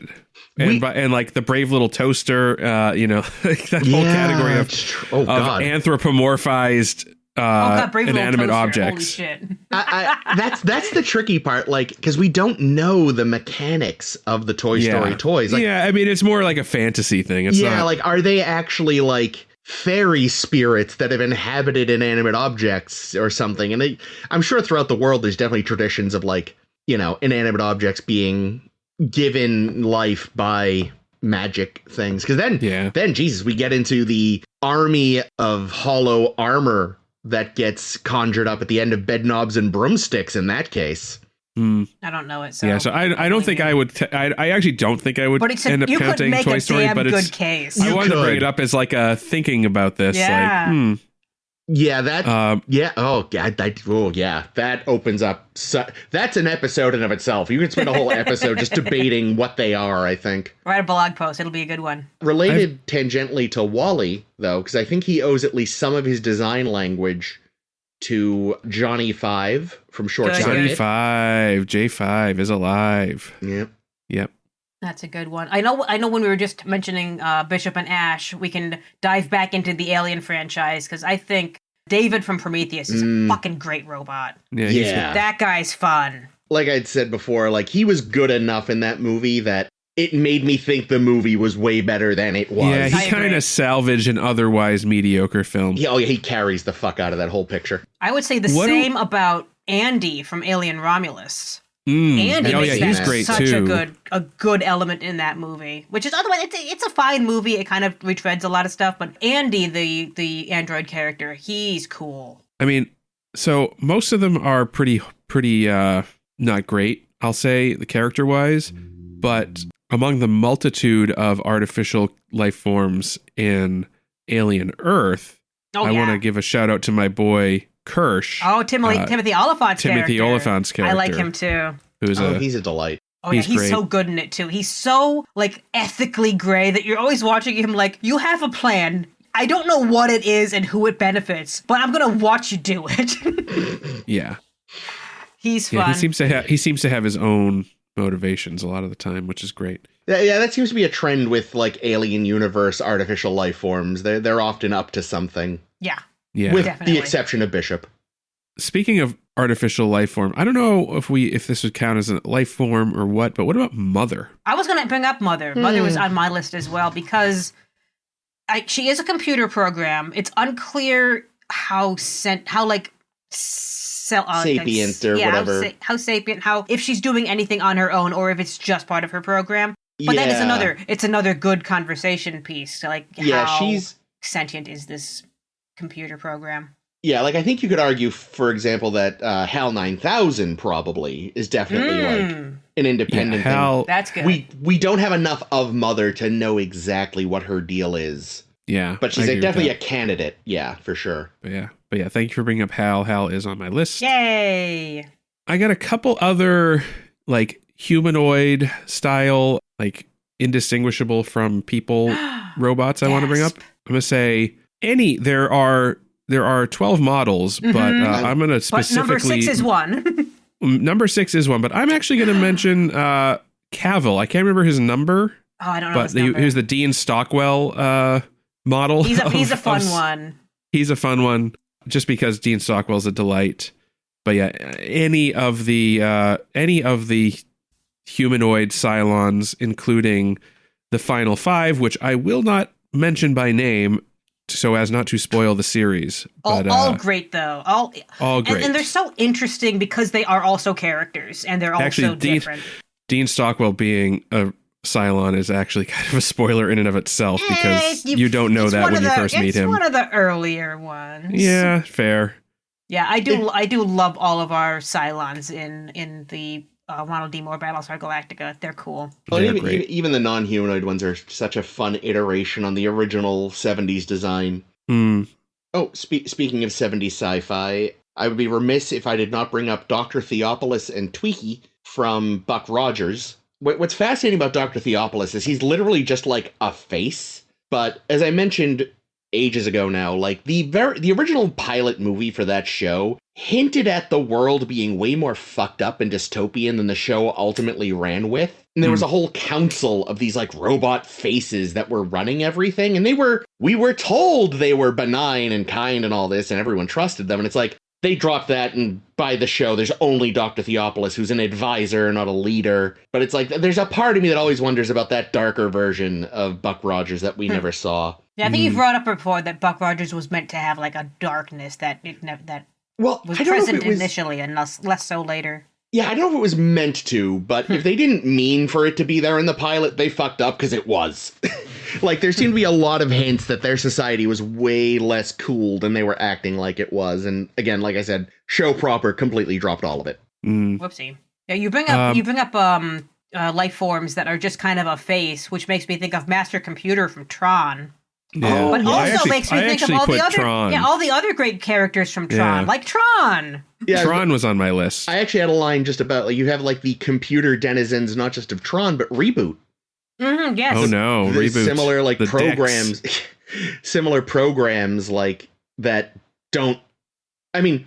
S3: And like the brave little toaster, that whole category of anthropomorphized inanimate objects.
S2: Holy shit.
S1: That's the tricky part, like, because we don't know the mechanics of the Toy Story toys. Like,
S3: I mean, it's more like a fantasy thing. It's not,
S1: like, are they actually like fairy spirits that have inhabited inanimate objects or something? And I'm sure throughout the world there's definitely traditions of, like, inanimate objects being given life by magic things. Because then Jesus, we get into the army of hollow armor that gets conjured up at the end of Bedknobs and Broomsticks in that case.
S2: I don't know it.
S3: So I don't think I would. I actually don't think I would end up counting Toy Story. But it's
S2: good case.
S3: I wanted to bring it up as like a thinking about this.
S2: Yeah.
S3: Like,
S1: Yeah, that. That opens up. That's an episode in of itself. You could spend a whole episode just debating what they are, I think.
S2: Write a blog post. It'll be a good one.
S1: Related tangentially to Wall-E, though, because I think he owes at least some of his design language to Johnny Five from Short Circuit.
S3: Johnny Five, J5 is alive. Yep.
S2: That's a good one. I know when we were just mentioning Bishop and Ash, we can dive back into the Alien franchise, because I think David from Prometheus is a fucking great robot.
S3: Yeah.
S2: That guy's fun.
S1: Like I'd said before, like, he was good enough in that movie that it made me think the movie was way better than it was.
S3: Yeah, he kind of salvaged an otherwise mediocre film.
S1: He carries the fuck out of that whole picture.
S2: I would say the same about Andy from Alien Romulus. Andy
S3: he's great
S2: such
S3: too.
S2: a good element in that movie, which is otherwise it's a fine movie. It kind of retreads a lot of stuff, but Andy, the android character, he's cool.
S3: I mean, so most of them are pretty not great, I'll say, the character wise, but among the multitude of artificial life forms in Alien Earth, I want to give a shout out to my boy Kirsch.
S2: Oh, Timothy Oliphant's character. I like him too.
S1: He's a delight.
S2: Oh yeah, he's so good in it too. He's so, like, ethically gray that you're always watching him like, you have a plan. I don't know what it is and who it benefits, but I'm gonna watch you do it.
S3: Yeah.
S2: He's fun.
S3: He seems to have his own motivations a lot of the time, which is great.
S1: Yeah, that seems to be a trend with, like, Alien Universe artificial life forms. They're often up to something.
S2: Yeah.
S3: Yeah.
S1: With
S2: definitely.
S1: the exception of Bishop.
S3: Speaking of artificial life form, I don't know if this would count as a life form or what, but what about Mother?
S2: I was going to bring up Mother. Mother was on my list as well, because she is a computer program. It's unclear how sapient or whatever. How sapient, if she's doing anything on her own or if it's just part of her program. But then it's another good conversation piece. Like, how
S1: she's
S2: sentient is this computer program?
S1: Yeah, like, I think you could argue, for example, that HAL 9000 probably is definitely like an independent thing.
S2: That's good.
S1: We don't have enough of Mother to know exactly what her deal is.
S3: Yeah,
S1: but she's definitely a candidate. Yeah, for sure.
S3: But yeah, thank you for bringing up HAL. HAL is on my list.
S2: Yay!
S3: I got a couple other, like, humanoid style, like, indistinguishable from people robots I want to bring up. I'm gonna say there are 12 models, but I'm going to specifically...
S2: But number 6 is one.
S3: Number 6 is one, but I'm actually going to mention Cavill. I can't remember his number.
S2: Oh, I don't know
S3: but
S2: his number.
S3: He was the Dean Stockwell model.
S2: He's a fun one.
S3: He's a fun one, just because Dean Stockwell's a delight. But yeah, any of the humanoid Cylons, including the final 5, which I will not mention by name, so as not to spoil the series. But,
S2: all great, though. All
S3: great.
S2: And they're so interesting because they are also characters, and they're also different.
S3: Dean Stockwell being a Cylon is actually kind of a spoiler in and of itself, because you don't know that when you first meet him.
S2: It's one of the earlier ones.
S3: Yeah, fair.
S2: Yeah, I do love all of our Cylons in the Ronald D. Moore Battlestar Galactica. They're cool.
S1: Well, even the non-humanoid ones are such a fun iteration on the original 70s design. Oh, speaking of 70s sci-fi, I would be remiss if I did not bring up Dr. Theopolis and Tweaky from Buck Rogers, what's fascinating about Dr. Theopolis is he's literally just like a face. But as I mentioned ages ago now, like the original pilot movie for that show hinted at the world being way more fucked up and dystopian than the show ultimately ran with. And there was a whole council of these like robot faces that were running everything. And we were told they were benign and kind and all this, and everyone trusted them. And it's like, they dropped that, and by the show, there's only Dr. Theopolis, who's an advisor, not a leader. But it's like, there's a part of me that always wonders about that darker version of Buck Rogers that we never saw.
S2: Yeah, I think you've brought up before that Buck Rogers was meant to have like a darkness that was present initially and less so later.
S1: Yeah, I don't know if it was meant to, but if they didn't mean for it to be there in the pilot, they fucked up because it was. Like, there seemed to be a lot of hints that their society was way less cool than they were acting like it was. And again, like I said, show proper completely dropped all of it.
S2: Whoopsie. Yeah, you bring up life forms that are just kind of a face, which makes me think of Master Computer from Tron.
S3: Yeah.
S2: But also makes me think of all the other
S3: Tron.
S2: all the other great characters from Tron, like Tron.
S1: Yeah,
S3: Tron was on my list.
S1: I actually had a line just about, like, you have like the computer denizens, not just of Tron, but Reboot.
S2: Mm-hmm, yes.
S3: Oh no, Reboot.
S1: Similar like programs, similar programs like that don't. I mean,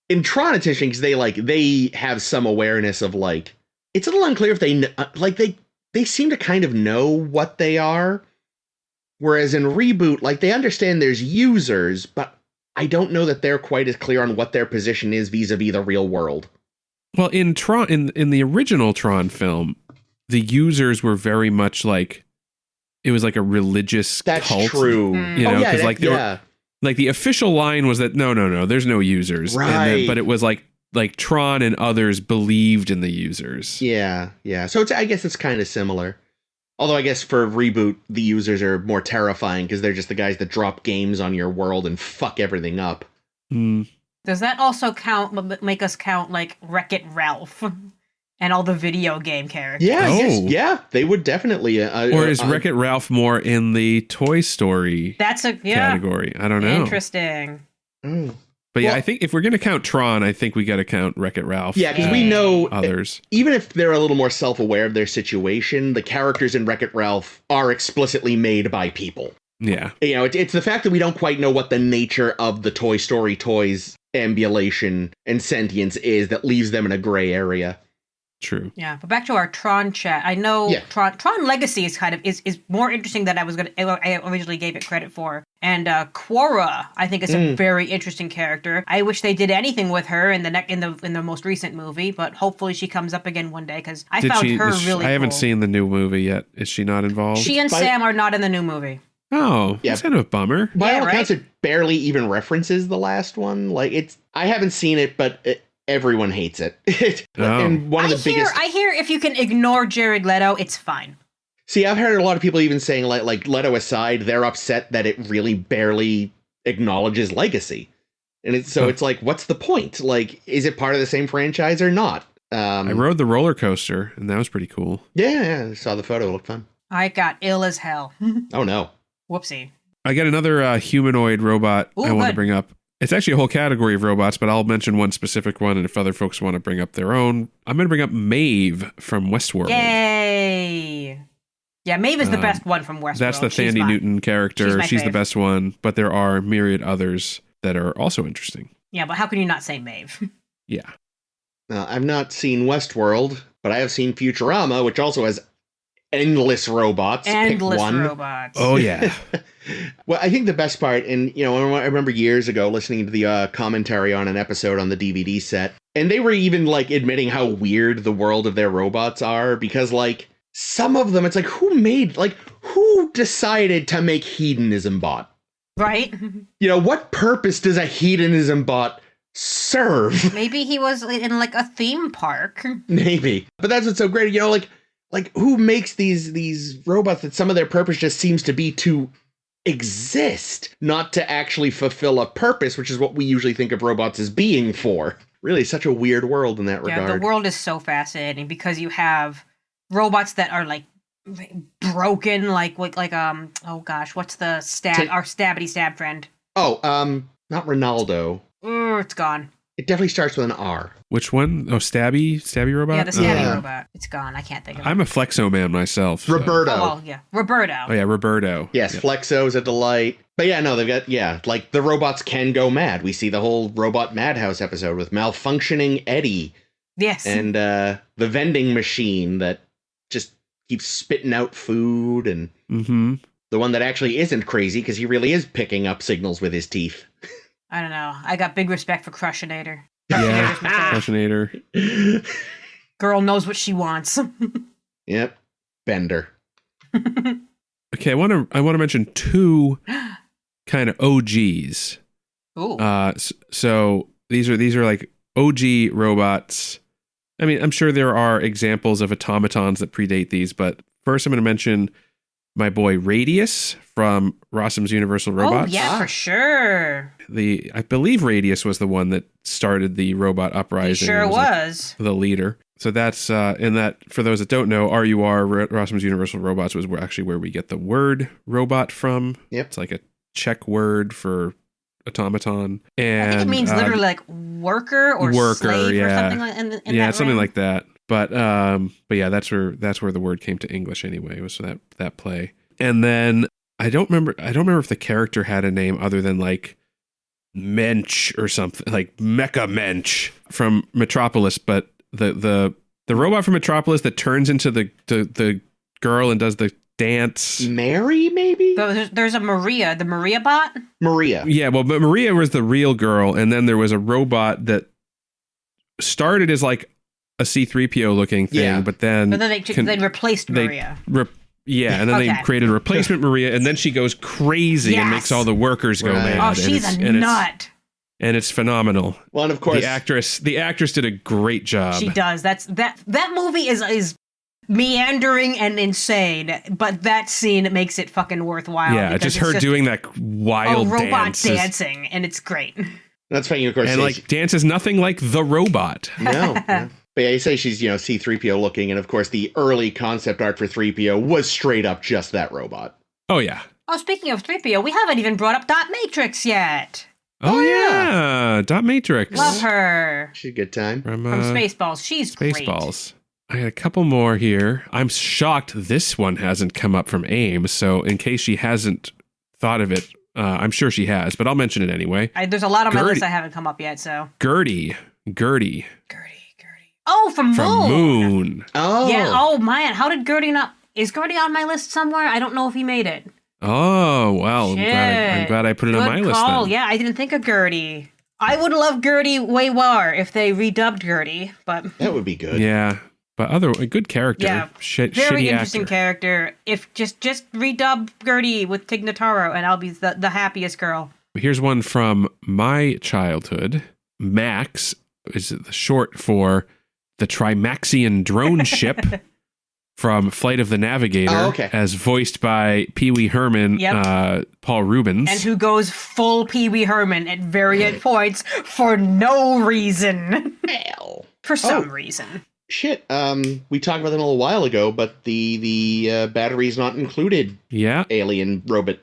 S1: in Tron, it's interesting because they have some awareness of like, it's a little unclear if they seem to kind of know what they are. Whereas in Reboot, like, they understand there's users, but I don't know that they're quite as clear on what their position is vis-a-vis the real world.
S3: Well, in Tron, in the original Tron film, the users were very much like, it was like a religious cult.
S1: That's true.
S3: You know, because like the official line was that no, there's no users.
S1: Right.
S3: But it was like Tron and others believed in the users.
S1: Yeah. So I guess it's kind of similar. Although I guess for Reboot, the users are more terrifying because they're just the guys that drop games on your world and fuck everything up.
S2: Does that also make us count like Wreck-It Ralph and all the video game characters?
S1: Yeah, they would definitely.
S3: Or is Wreck-It Ralph more in the Toy Story category? I don't know.
S2: Interesting.
S3: But yeah, I think if we're going to count Tron, I think we got to count Wreck-It Ralph.
S1: Yeah, because we know
S3: others.
S1: Even if they're a little more self-aware of their situation, the characters in Wreck-It Ralph are explicitly made by people.
S3: Yeah.
S1: You know, it's the fact that we don't quite know what the nature of the Toy Story toys' ambulation and sentience is that leaves them in a gray area.
S3: True.
S2: Yeah, but back to our Tron chat. I know Tron Legacy is kind of is more interesting than I originally gave it credit for. And Quora, I think, is a very interesting character. I wish they did anything with her in the most recent movie, but hopefully she comes up again one day because I found her really cool.
S3: I haven't seen the new movie yet. Is she not involved?
S2: She and Sam are not in the new movie.
S3: Oh, that's kind of a bummer.
S1: By all accounts, it barely even references the last one. Like, I haven't seen it, but everyone hates it. And one of the biggest.
S2: I hear if you can ignore Jared Leto, it's fine.
S1: See, I've heard a lot of people even saying, like Leto aside, they're upset that it really barely acknowledges Legacy. And it's like, what's the point? Like, is it part of the same franchise or not?
S3: I rode the roller coaster, and that was pretty cool.
S1: Yeah, I saw the photo. It looked fun.
S2: I got ill as hell.
S1: Oh, no.
S2: Whoopsie.
S3: I got another humanoid robot I want to bring up. It's actually a whole category of robots, but I'll mention one specific one, and if other folks want to bring up their own, I'm going to bring up Maeve from Westworld.
S2: Yay! Yeah, Maeve is the best one from Westworld.
S3: That's the Thandie Newton character. She's the best one, but there are myriad others that are also interesting.
S2: Yeah, but how can you not say Maeve?
S3: Yeah.
S1: I've not seen Westworld, but I have seen Futurama, which also has endless robots.
S2: Endless
S1: Pick one.
S2: Robots.
S3: Oh, yeah.
S1: Well, I think the best part, and I remember years ago listening to the commentary on an episode on the DVD set, and they were even like admitting how weird the world of their robots are, because like some of them, it's like, who decided to make Hedonism Bot?
S2: Right?
S1: What purpose does a Hedonism Bot serve?
S2: Maybe he was in like a theme park.
S1: Maybe. But that's what's so great. Like who makes these robots that some of their purpose just seems to be to exist, not to actually fulfill a purpose, which is what we usually think of robots as being for. Really, such a weird world in that regard.
S2: Yeah, the world is so fascinating because you have robots that are like broken, like oh gosh, what's the our stabbity stab friend?
S1: Oh, not Ronaldo.
S2: It's gone.
S1: It definitely starts with an R.
S3: Which one? Oh, Stabby robot?
S2: Yeah, the Stabby robot. It's gone. I can't think of it.
S3: I'm a Flexo man myself. So.
S1: Roberto.
S2: Oh, well, yeah. Roberto.
S3: Oh, yeah, Roberto.
S1: Yes, yep. Flexo's a delight. But yeah, no, they've got, like, the robots can go mad. We see the whole Robot Madhouse episode with malfunctioning Eddie.
S2: Yes.
S1: And the vending machine that just keeps spitting out food. And the one that actually isn't crazy because he really is picking up signals with his teeth.
S2: I don't know. I got big respect for Crushinator.
S3: Yeah, Crushinator.
S2: Girl knows what she wants.
S1: Yep. Bender.
S3: Okay, I want to mention two kind of OGs.
S2: Ooh.
S3: So these are like OG robots. I mean, I'm sure there are examples of automatons that predate these, but first I'm going to mention my boy Radius from Rossum's Universal Robots.
S2: Oh, yeah, for sure.
S3: I believe Radius was the one that started the robot uprising.
S2: He sure was.
S3: Like the leader. So that's, in that, for those that don't know, RUR, Rossum's Universal Robots, was actually where we get the word robot from.
S1: Yep.
S3: It's like a Czech word for automaton. And
S2: I think it means literally like worker or slave or something like in
S3: yeah,
S2: that
S3: something like that. But yeah, that's where the word came to English anyway, was that play. And then I don't remember if the character had a name other than like Mensch or something, like Mecha Mensch from Metropolis, but the robot from Metropolis that turns into the girl and does the dance.
S1: Mary, maybe?
S2: There's a Maria, the Maria bot?
S1: Maria.
S3: Yeah, well, but Maria was the real girl, and then there was a robot that started as like a C-3PO looking thing, but then
S2: they replaced Maria.
S3: And then they created a replacement Maria, and then she goes crazy and makes all the workers go mad.
S2: Oh, she's a nut.
S3: And it's phenomenal.
S1: Well, and of course,
S3: the actress did a great job.
S2: She does. That movie is meandering and insane, but that scene makes it fucking worthwhile.
S3: Yeah, just her doing that wild
S2: robot dancing, and it's great.
S1: That's funny, of course.
S3: And like dance is nothing like the robot.
S1: No. But yeah, you say she's, C-3PO looking, and of course the early concept art for 3PO was straight up just that robot.
S3: Oh, yeah.
S2: Oh, speaking of 3PO, we haven't even brought up Dot Matrix yet.
S3: Oh yeah. Dot Matrix.
S2: Love her.
S1: She's a good time.
S2: From Spaceballs. She's great.
S3: Spaceballs. I got a couple more here. I'm shocked this one hasn't come up from AIM, so in case she hasn't thought of it, I'm sure she has, but I'll mention it anyway.
S2: There's a lot on my list that haven't come up yet, so.
S3: Gertie.
S2: Oh, from
S3: Moon.
S2: Oh. Yeah, oh man, how did Gertie not... Is Gertie on my list somewhere? I don't know if he made it.
S3: Oh, well, I'm glad I put it on my list then.
S2: Yeah, I didn't think of Gertie. I would love Gertie way more if they redubbed Gertie, but...
S1: That would be good.
S3: Yeah, but a good character.
S2: Yeah, very interesting character. If just redub Gertie with Tig Notaro and I'll be the happiest girl.
S3: Here's one from my childhood. Max is the short for the Trimaxian drone ship from Flight of the Navigator, as voiced by Pee Wee Herman, Paul Rubens.
S2: And who goes full Pee Wee Herman at various points for no reason.
S1: Hell.
S2: For some reason.
S1: Shit, we talked about that a little while ago, but the battery's not included.
S3: Yeah.
S1: Alien robot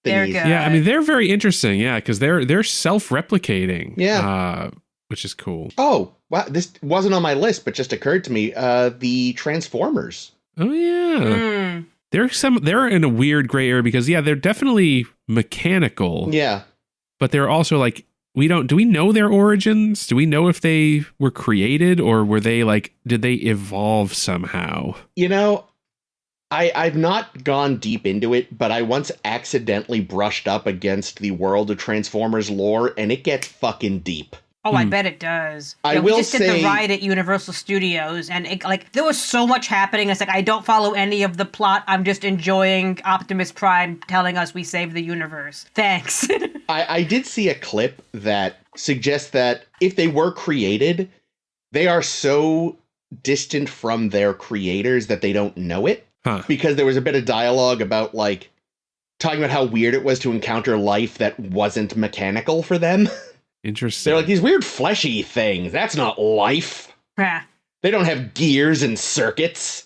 S1: thingies.
S3: Yeah, I mean, they're very interesting, because they're self-replicating.
S1: Yeah.
S3: Which is cool.
S1: Oh, wow, this wasn't on my list, but just occurred to me, the Transformers.
S3: Oh, yeah. They're in a weird gray area because, they're definitely mechanical.
S1: Yeah. But
S3: they're also like, do we know their origins? Do we know if they were created or were they like, did they evolve somehow?
S1: I've not gone deep into it, but I once accidentally brushed up against the World of Transformers lore, and it gets fucking deep.
S2: Oh, I bet it does.
S1: We
S2: just did the ride at Universal Studios, and there was so much happening. It's like, I don't follow any of the plot. I'm just enjoying Optimus Prime telling us we saved the universe. Thanks.
S1: I did see a clip that suggests that if they were created, they are so distant from their creators that they don't know it.
S3: Huh.
S1: Because there was a bit of dialogue about, talking about how weird it was to encounter life that wasn't mechanical for them.
S3: Interesting.
S1: They're like, these weird fleshy things. That's not life.
S2: Yeah.
S1: They don't have gears and circuits.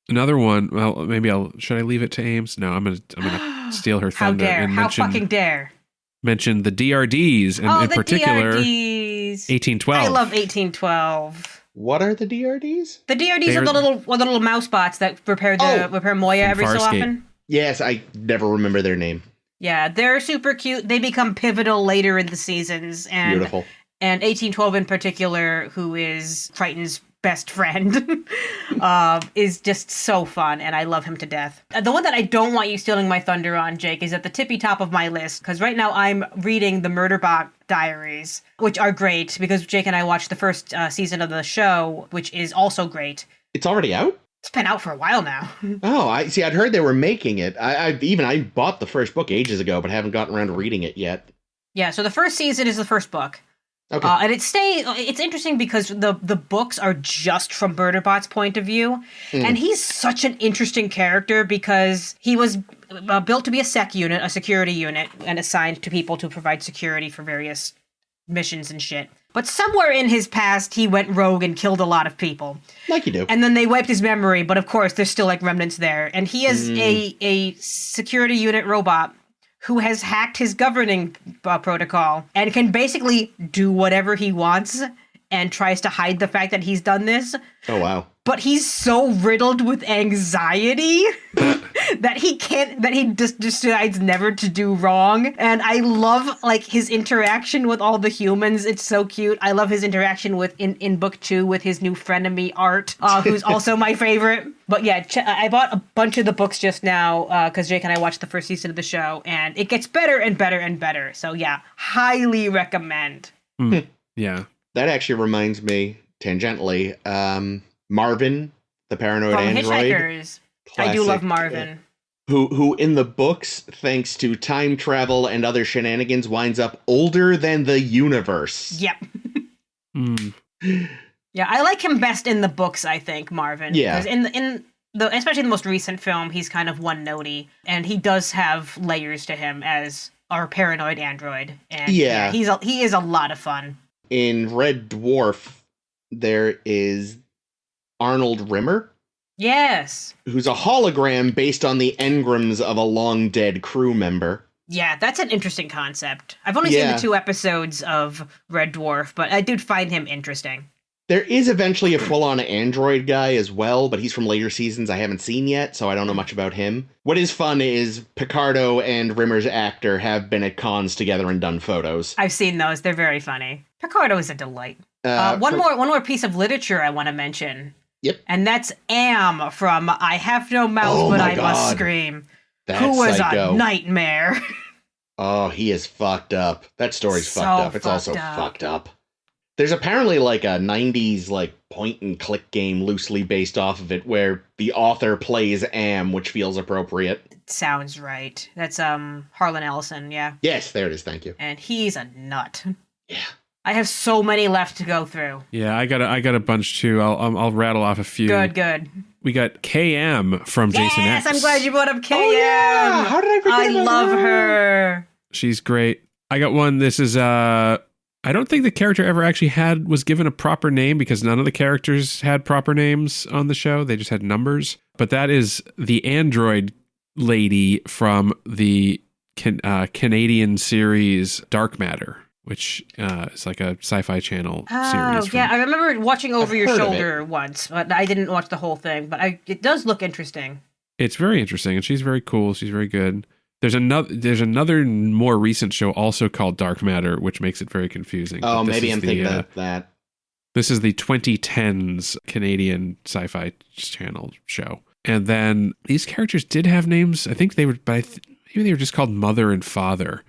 S3: Another one. Well, maybe should I leave it to Ames? No, I'm gonna steal her thunder.
S2: How fucking dare.
S3: Mention the DRDs, and in particular,
S2: DRDs. DRDs.
S3: 1812.
S2: I love 1812.
S1: What are the DRDs?
S2: The DRDs are the little mouse bots that repair Moya every so often.
S1: Yes, I never remember their name.
S2: Yeah, they're super cute. They become pivotal later in the seasons. And,
S1: beautiful.
S2: And 1812 in particular, who is Crichton's best friend, is just so fun, and I love him to death. The one that I don't want you stealing my thunder on, Jake, is at the tippy top of my list, because right now I'm reading the Murderbot Diaries, which are great, because Jake and I watched the first season of the show, which is also great.
S1: It's already out?
S2: It's been out for a while now.
S1: Oh, I see. I'd heard they were making it. I bought the first book ages ago, but haven't gotten around to reading it yet.
S2: Yeah, so the first season is the first book.
S1: Okay.
S2: And it's interesting because the books are just from Murderbot's point of view. And he's such an interesting character because he was built to be a security unit, and assigned to people to provide security for various missions and shit. But somewhere in his past, he went rogue and killed a lot of people.
S1: Like you do.
S2: And then they wiped his memory, but of course, there's still like remnants there. And he is a security unit robot who has hacked his governing protocol and can basically do whatever he wants and tries to hide the fact that he's done this.
S1: Oh, wow.
S2: But he's so riddled with anxiety that he just decides never to do wrong. And I love like his interaction with all the humans. It's so cute. I love his interaction with in book 2 with his new frenemy Art, who's also my favorite. But yeah, I bought a bunch of the books just now because Jake and I watched the first season of the show, and it gets better and better and better. So yeah, highly recommend.
S3: Yeah.
S1: That actually reminds me, tangentially, Marvin, the paranoid
S2: From
S1: android.
S2: Hitchhikers. I do love Marvin.
S1: Who in the books, thanks to time travel and other shenanigans, winds up older than the universe.
S2: Yep. Yeah, I like him best in the books, I think, Marvin.
S1: Yeah.
S2: Because especially in the most recent film, he's kind of one-notey, and he does have layers to him as our paranoid android. And yeah, he is a lot of fun.
S1: In Red Dwarf, there is Arnold Rimmer.
S2: Yes.
S1: Who's a hologram based on the engrams of a long-dead crew member.
S2: Yeah, that's an interesting concept. I've only seen the 2 episodes of Red Dwarf, but I did find him interesting.
S1: There is eventually a full-on android guy as well, but he's from later seasons I haven't seen yet, so I don't know much about him. What is fun is Picardo and Rimmer's actor have been at cons together and done photos.
S2: I've seen those. They're very funny. Picardo is a delight. One more piece of literature I want to mention.
S1: Yep.
S2: And that's Am from I Have No Mouth, But I Must Scream.
S1: That's
S2: who was
S1: psycho.
S2: A nightmare.
S1: Oh, he is fucked up. That story's fucked up. It's also fucked up. There's apparently like a 90s like point and click game loosely based off of it where the author plays Am, which feels appropriate.
S2: It sounds right. That's Harlan Ellison, yeah.
S1: Yes, there it is. Thank you.
S2: And he's a nut.
S1: Yeah.
S2: I have so many left to go through.
S3: Yeah, I got a bunch too. I'll rattle off a few.
S2: Good.
S3: We got KM from Jason X.
S2: Yes, I'm glad you brought up KM.
S1: Oh, yeah. How did I forget
S2: I love her.
S3: She's great. I got one. This is I don't think the character ever actually was given a proper name because none of the characters had proper names on the show. They just had numbers. But that is the android lady from the Canadian series Dark Matter, which is like a Sci-Fi Channel series.
S2: Oh, yeah. I remember watching over your shoulder once, but I didn't watch the whole thing. But it does look interesting.
S3: It's very interesting, and she's very cool. She's very good. There's another more recent show also called Dark Matter, which makes it very confusing.
S1: Oh, maybe I'm thinking of that.
S3: This is the 2010s Canadian Sci-Fi Channel show. And then these characters did have names. I think they were, maybe they were just called Mother and Father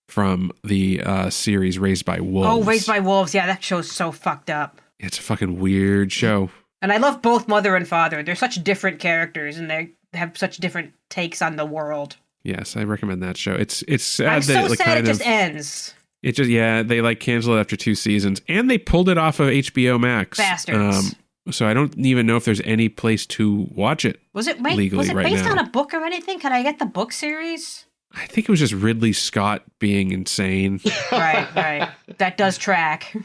S3: from the series Raised by Wolves.
S2: Oh, Raised by Wolves. Yeah, that show's so fucked up.
S3: It's a fucking weird show.
S2: And I love both Mother and Father. They're such different characters, and they have such different takes on the world.
S3: Yes, I recommend that show. It's sad
S2: I'm
S3: that
S2: so sad it just ends.
S3: It just they like canceled it after 2 seasons, and they pulled it off of HBO Max.
S2: Bastards.
S3: So I don't even know if there's any place to watch it.
S2: Was it
S3: legally right
S2: based
S3: now.
S2: on a book or anything? Can I get the book series?
S3: I think it was just Ridley Scott being insane.
S2: Right. That does track.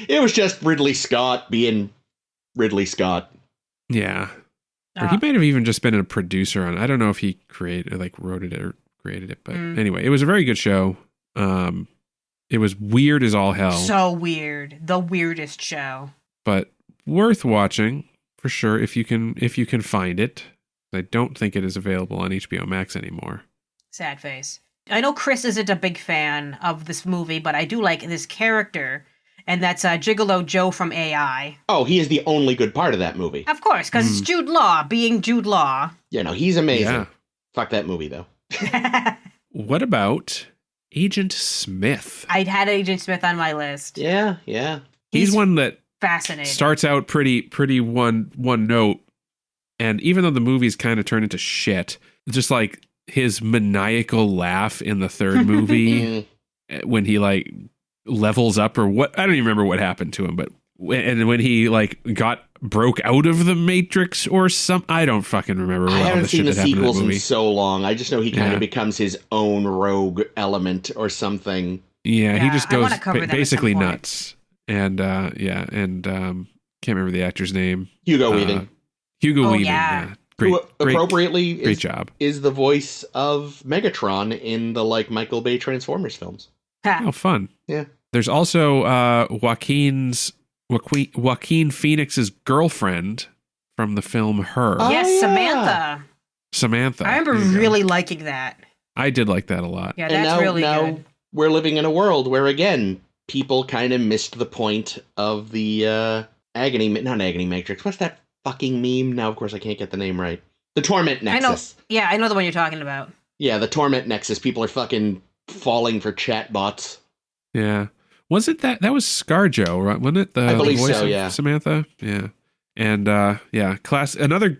S1: It was just Ridley Scott being Ridley Scott.
S3: Yeah. Or he might have even just been a producer on it. I don't know if he wrote it or created it. But anyway, it was a very good show. It was weird as all hell.
S2: So weird. The weirdest show.
S3: But worth watching for sure if you can find it. I don't think it is available on HBO Max anymore.
S2: Sad face. I know Chris isn't a big fan of this movie, but I do like this character, and that's Gigolo Joe from AI.
S1: Oh, he is the only good part of that movie.
S2: Of course, because it's Jude Law being Jude Law.
S1: Yeah, no, he's amazing.
S3: Yeah.
S1: Fuck that movie, though.
S3: What about Agent Smith?
S2: I'd had Agent Smith on my list.
S1: Yeah.
S3: He's one that
S2: fascinating.
S3: Starts out pretty one note, and even though the movie's kind of turned into shit, just like his maniacal laugh in the third movie when he like levels up or what, I don't even remember what happened to him, but when he like broke out of the Matrix or something, I don't fucking remember.
S1: I haven't seen the sequels in so long. I just know he kind of becomes his own rogue element or something.
S3: Yeah, he just goes basically nuts. And can't remember the actor's name.
S1: Hugo Weaving.
S3: Hugo Weaving. Yeah.
S1: Great, appropriately
S3: great job.
S1: Is the voice of Megatron in the like Michael Bay Transformers films.
S3: Oh, fun.
S1: Yeah.
S3: There's also Joaquin Phoenix's girlfriend from the film Her.
S2: Oh, yes, Samantha. I remember really liking that.
S3: I did like that a lot.
S2: Yeah, that's really good.
S1: We're living in a world where, again, people kind of missed the point of the not Agony Matrix. What's that fucking meme? Now, of course, I can't get the name right. The Torment Nexus.
S2: I know the one you're talking about.
S1: Yeah, the Torment Nexus. People are fucking falling for chatbots.
S3: Yeah. Was it that was ScarJo, right? Wasn't it
S1: I believe
S3: the voice
S1: so,
S3: of Samantha? Yeah. And another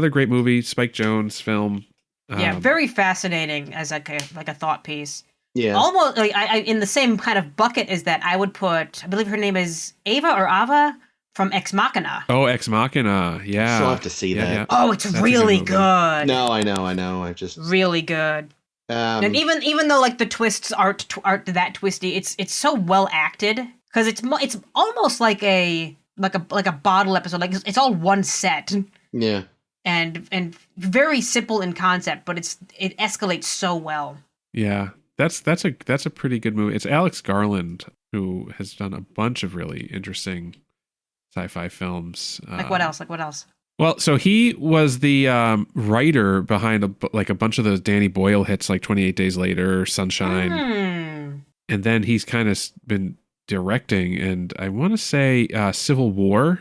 S3: great movie, Spike Jonze film.
S2: Very fascinating as like a thought piece.
S1: Yeah.
S2: Almost like I in the same kind of bucket as that, I would put, I believe her name is Ava from Ex Machina.
S3: Oh, Ex Machina. Yeah.
S1: Still have to see that.
S3: Yeah.
S2: Oh, it's really good.
S1: No, I know. I just
S2: really good. And even though like the twists aren't that twisty, it's so well acted because it's almost like a bottle episode. Like it's all one set.
S1: Yeah.
S2: And very simple in concept, but it escalates so well.
S3: Yeah. That's a pretty good movie. It's Alex Garland who has done a bunch of really interesting sci-fi films.
S2: Like what else?
S3: Well, so he was the writer behind a bunch of those Danny Boyle hits, like 28 Days Later, Sunshine. And then he's kind of been directing, and I want to say Civil War.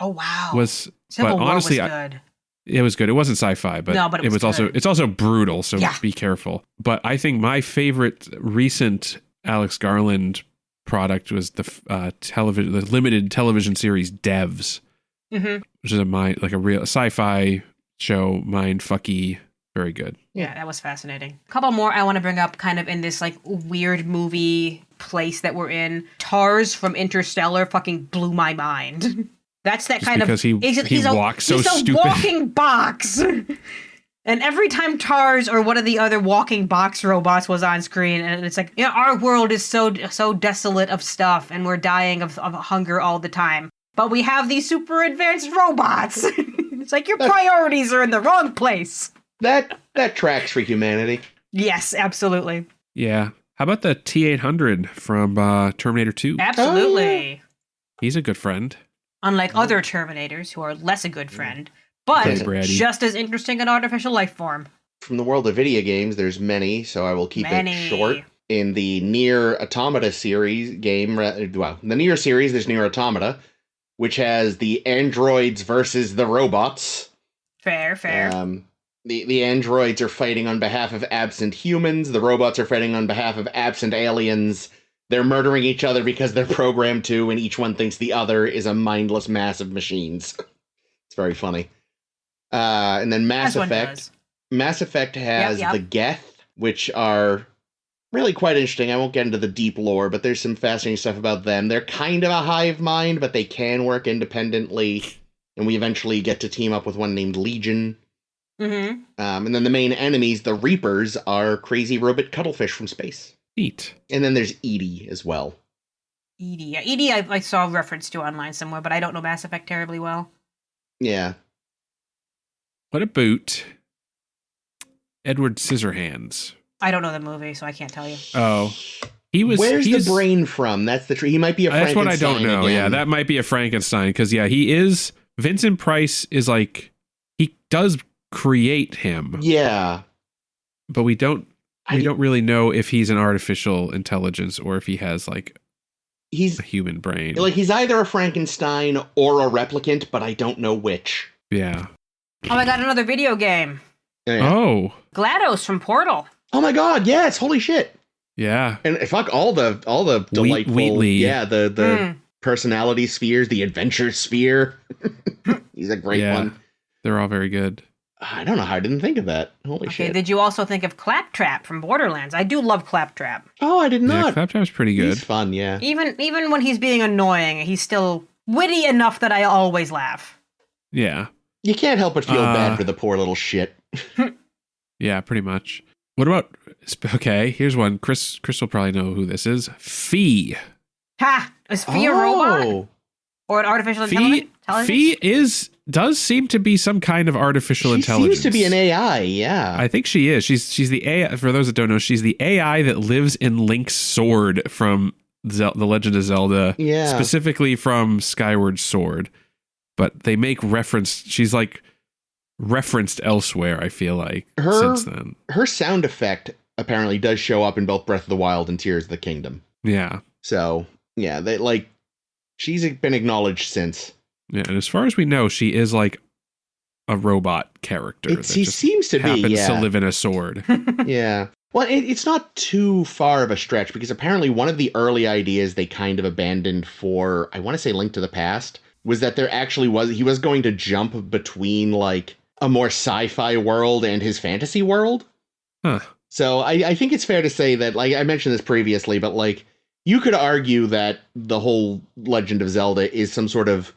S2: Oh, wow.
S3: Civil War was good. It was good. It wasn't sci-fi, but it was also it's also brutal, so be careful. But I think my favorite recent Alex Garland product was the limited television series Devs. Mm-hmm. Which is a real sci-fi show, mindfucky, very good.
S2: Yeah, that was fascinating. A couple more I want to bring up kind of in this like weird movie place that we're in. Tars from Interstellar fucking blew my mind. That's that
S3: just
S2: kind
S3: because
S2: of...
S3: Because he walks so stupid.
S2: He's a walking box. And every time Tars or one of the other walking box robots was on screen, and it's like, our world is so desolate of stuff, and we're dying of hunger all the time. But we have these super advanced robots. It's like your priorities are in the wrong place.
S1: That tracks for humanity.
S2: Yes, absolutely.
S3: Yeah. How about the T-800 from Terminator 2?
S2: Absolutely.
S1: Oh, yeah.
S3: He's a good friend.
S2: Unlike other Terminators, who are less a good friend, but just as interesting an artificial life form.
S1: From the world of video games, there's many, so I will keep it short. In the Nier Automata series the Nier series, there's Nier Automata, which has the androids versus the robots.
S2: Fair.
S1: The androids are fighting on behalf of absent humans. The robots are fighting on behalf of absent aliens. They're murdering each other because they're programmed to, and each one thinks the other is a mindless mass of machines. It's very funny. And then Mass Effect. Mass Effect has the Geth, which are really quite interesting. I won't get into the deep lore, but there's some fascinating stuff about them. They're kind of a hive mind, but they can work independently. And we eventually get to team up with one named Legion.
S2: Mm-hmm.
S1: And then the main enemies, the Reapers, are crazy robot cuttlefish from space.
S3: Neat. And
S1: then there's Edie as well.
S2: Edie I saw reference to online somewhere, but I don't know Mass Effect terribly well.
S1: Yeah.
S3: What about Edward Scissorhands?
S2: I don't know the movie, so I can't tell you.
S3: Oh.
S1: Where's the brain from? That's the he might be a Frankenstein.
S3: That's what I don't know. Again. Yeah, that might be a Frankenstein because he is Vincent Price is like he does create him.
S1: Yeah.
S3: But we don't really know if he's an artificial intelligence or if he has like he's a human brain.
S1: Like he's either a Frankenstein or a replicant, but I don't know which.
S3: Yeah.
S2: Oh, I got another video game.
S1: Yeah.
S3: Oh.
S2: GLaDOS from Portal.
S1: Oh my god, yes, holy shit.
S3: Yeah.
S1: And fuck all the delightful
S3: Wheatley.
S1: Yeah, the personality spheres, the adventure sphere. He's a great one.
S3: They're all very good.
S1: I don't know how I didn't think of that. Holy shit.
S2: Did you also think of Claptrap from Borderlands? I do love Claptrap.
S1: Oh, I did not.
S3: Yeah, Claptrap's pretty good.
S1: He's fun, yeah.
S2: Even when he's being annoying, he's still witty enough that I always laugh.
S3: Yeah.
S1: You can't help but feel bad for the poor little shit.
S3: Yeah, pretty much. What about... Okay, here's one. Chris will probably know who this is. Fee.
S2: Ha! Is Fee a robot? Or an artificial intelligence?
S3: Fee does seem to be some kind of artificial intelligence.
S1: She seems to be an AI, yeah.
S3: I think she is. She's the AI. For those that don't know, she's the AI that lives in Link's sword from The Legend of Zelda.
S1: Yeah.
S3: Specifically from Skyward Sword. But they make reference. She's like referenced elsewhere, I feel like, since then.
S1: Her sound effect apparently does show up in both Breath of the Wild and Tears of the Kingdom.
S3: Yeah.
S1: So, yeah, she's been acknowledged since.
S3: Yeah, and as far as we know, she is like a robot character.
S1: She seems to be,
S3: happens to live in a sword.
S1: Yeah. Well, it's not too far of a stretch because apparently one of the early ideas they kind of abandoned for, I want to say Link to the Past, was that there actually he was going to jump between like a more sci-fi world and his fantasy world.
S3: Huh.
S1: So I think it's fair to say that, like I mentioned this previously, but like you could argue that the whole Legend of Zelda is some sort of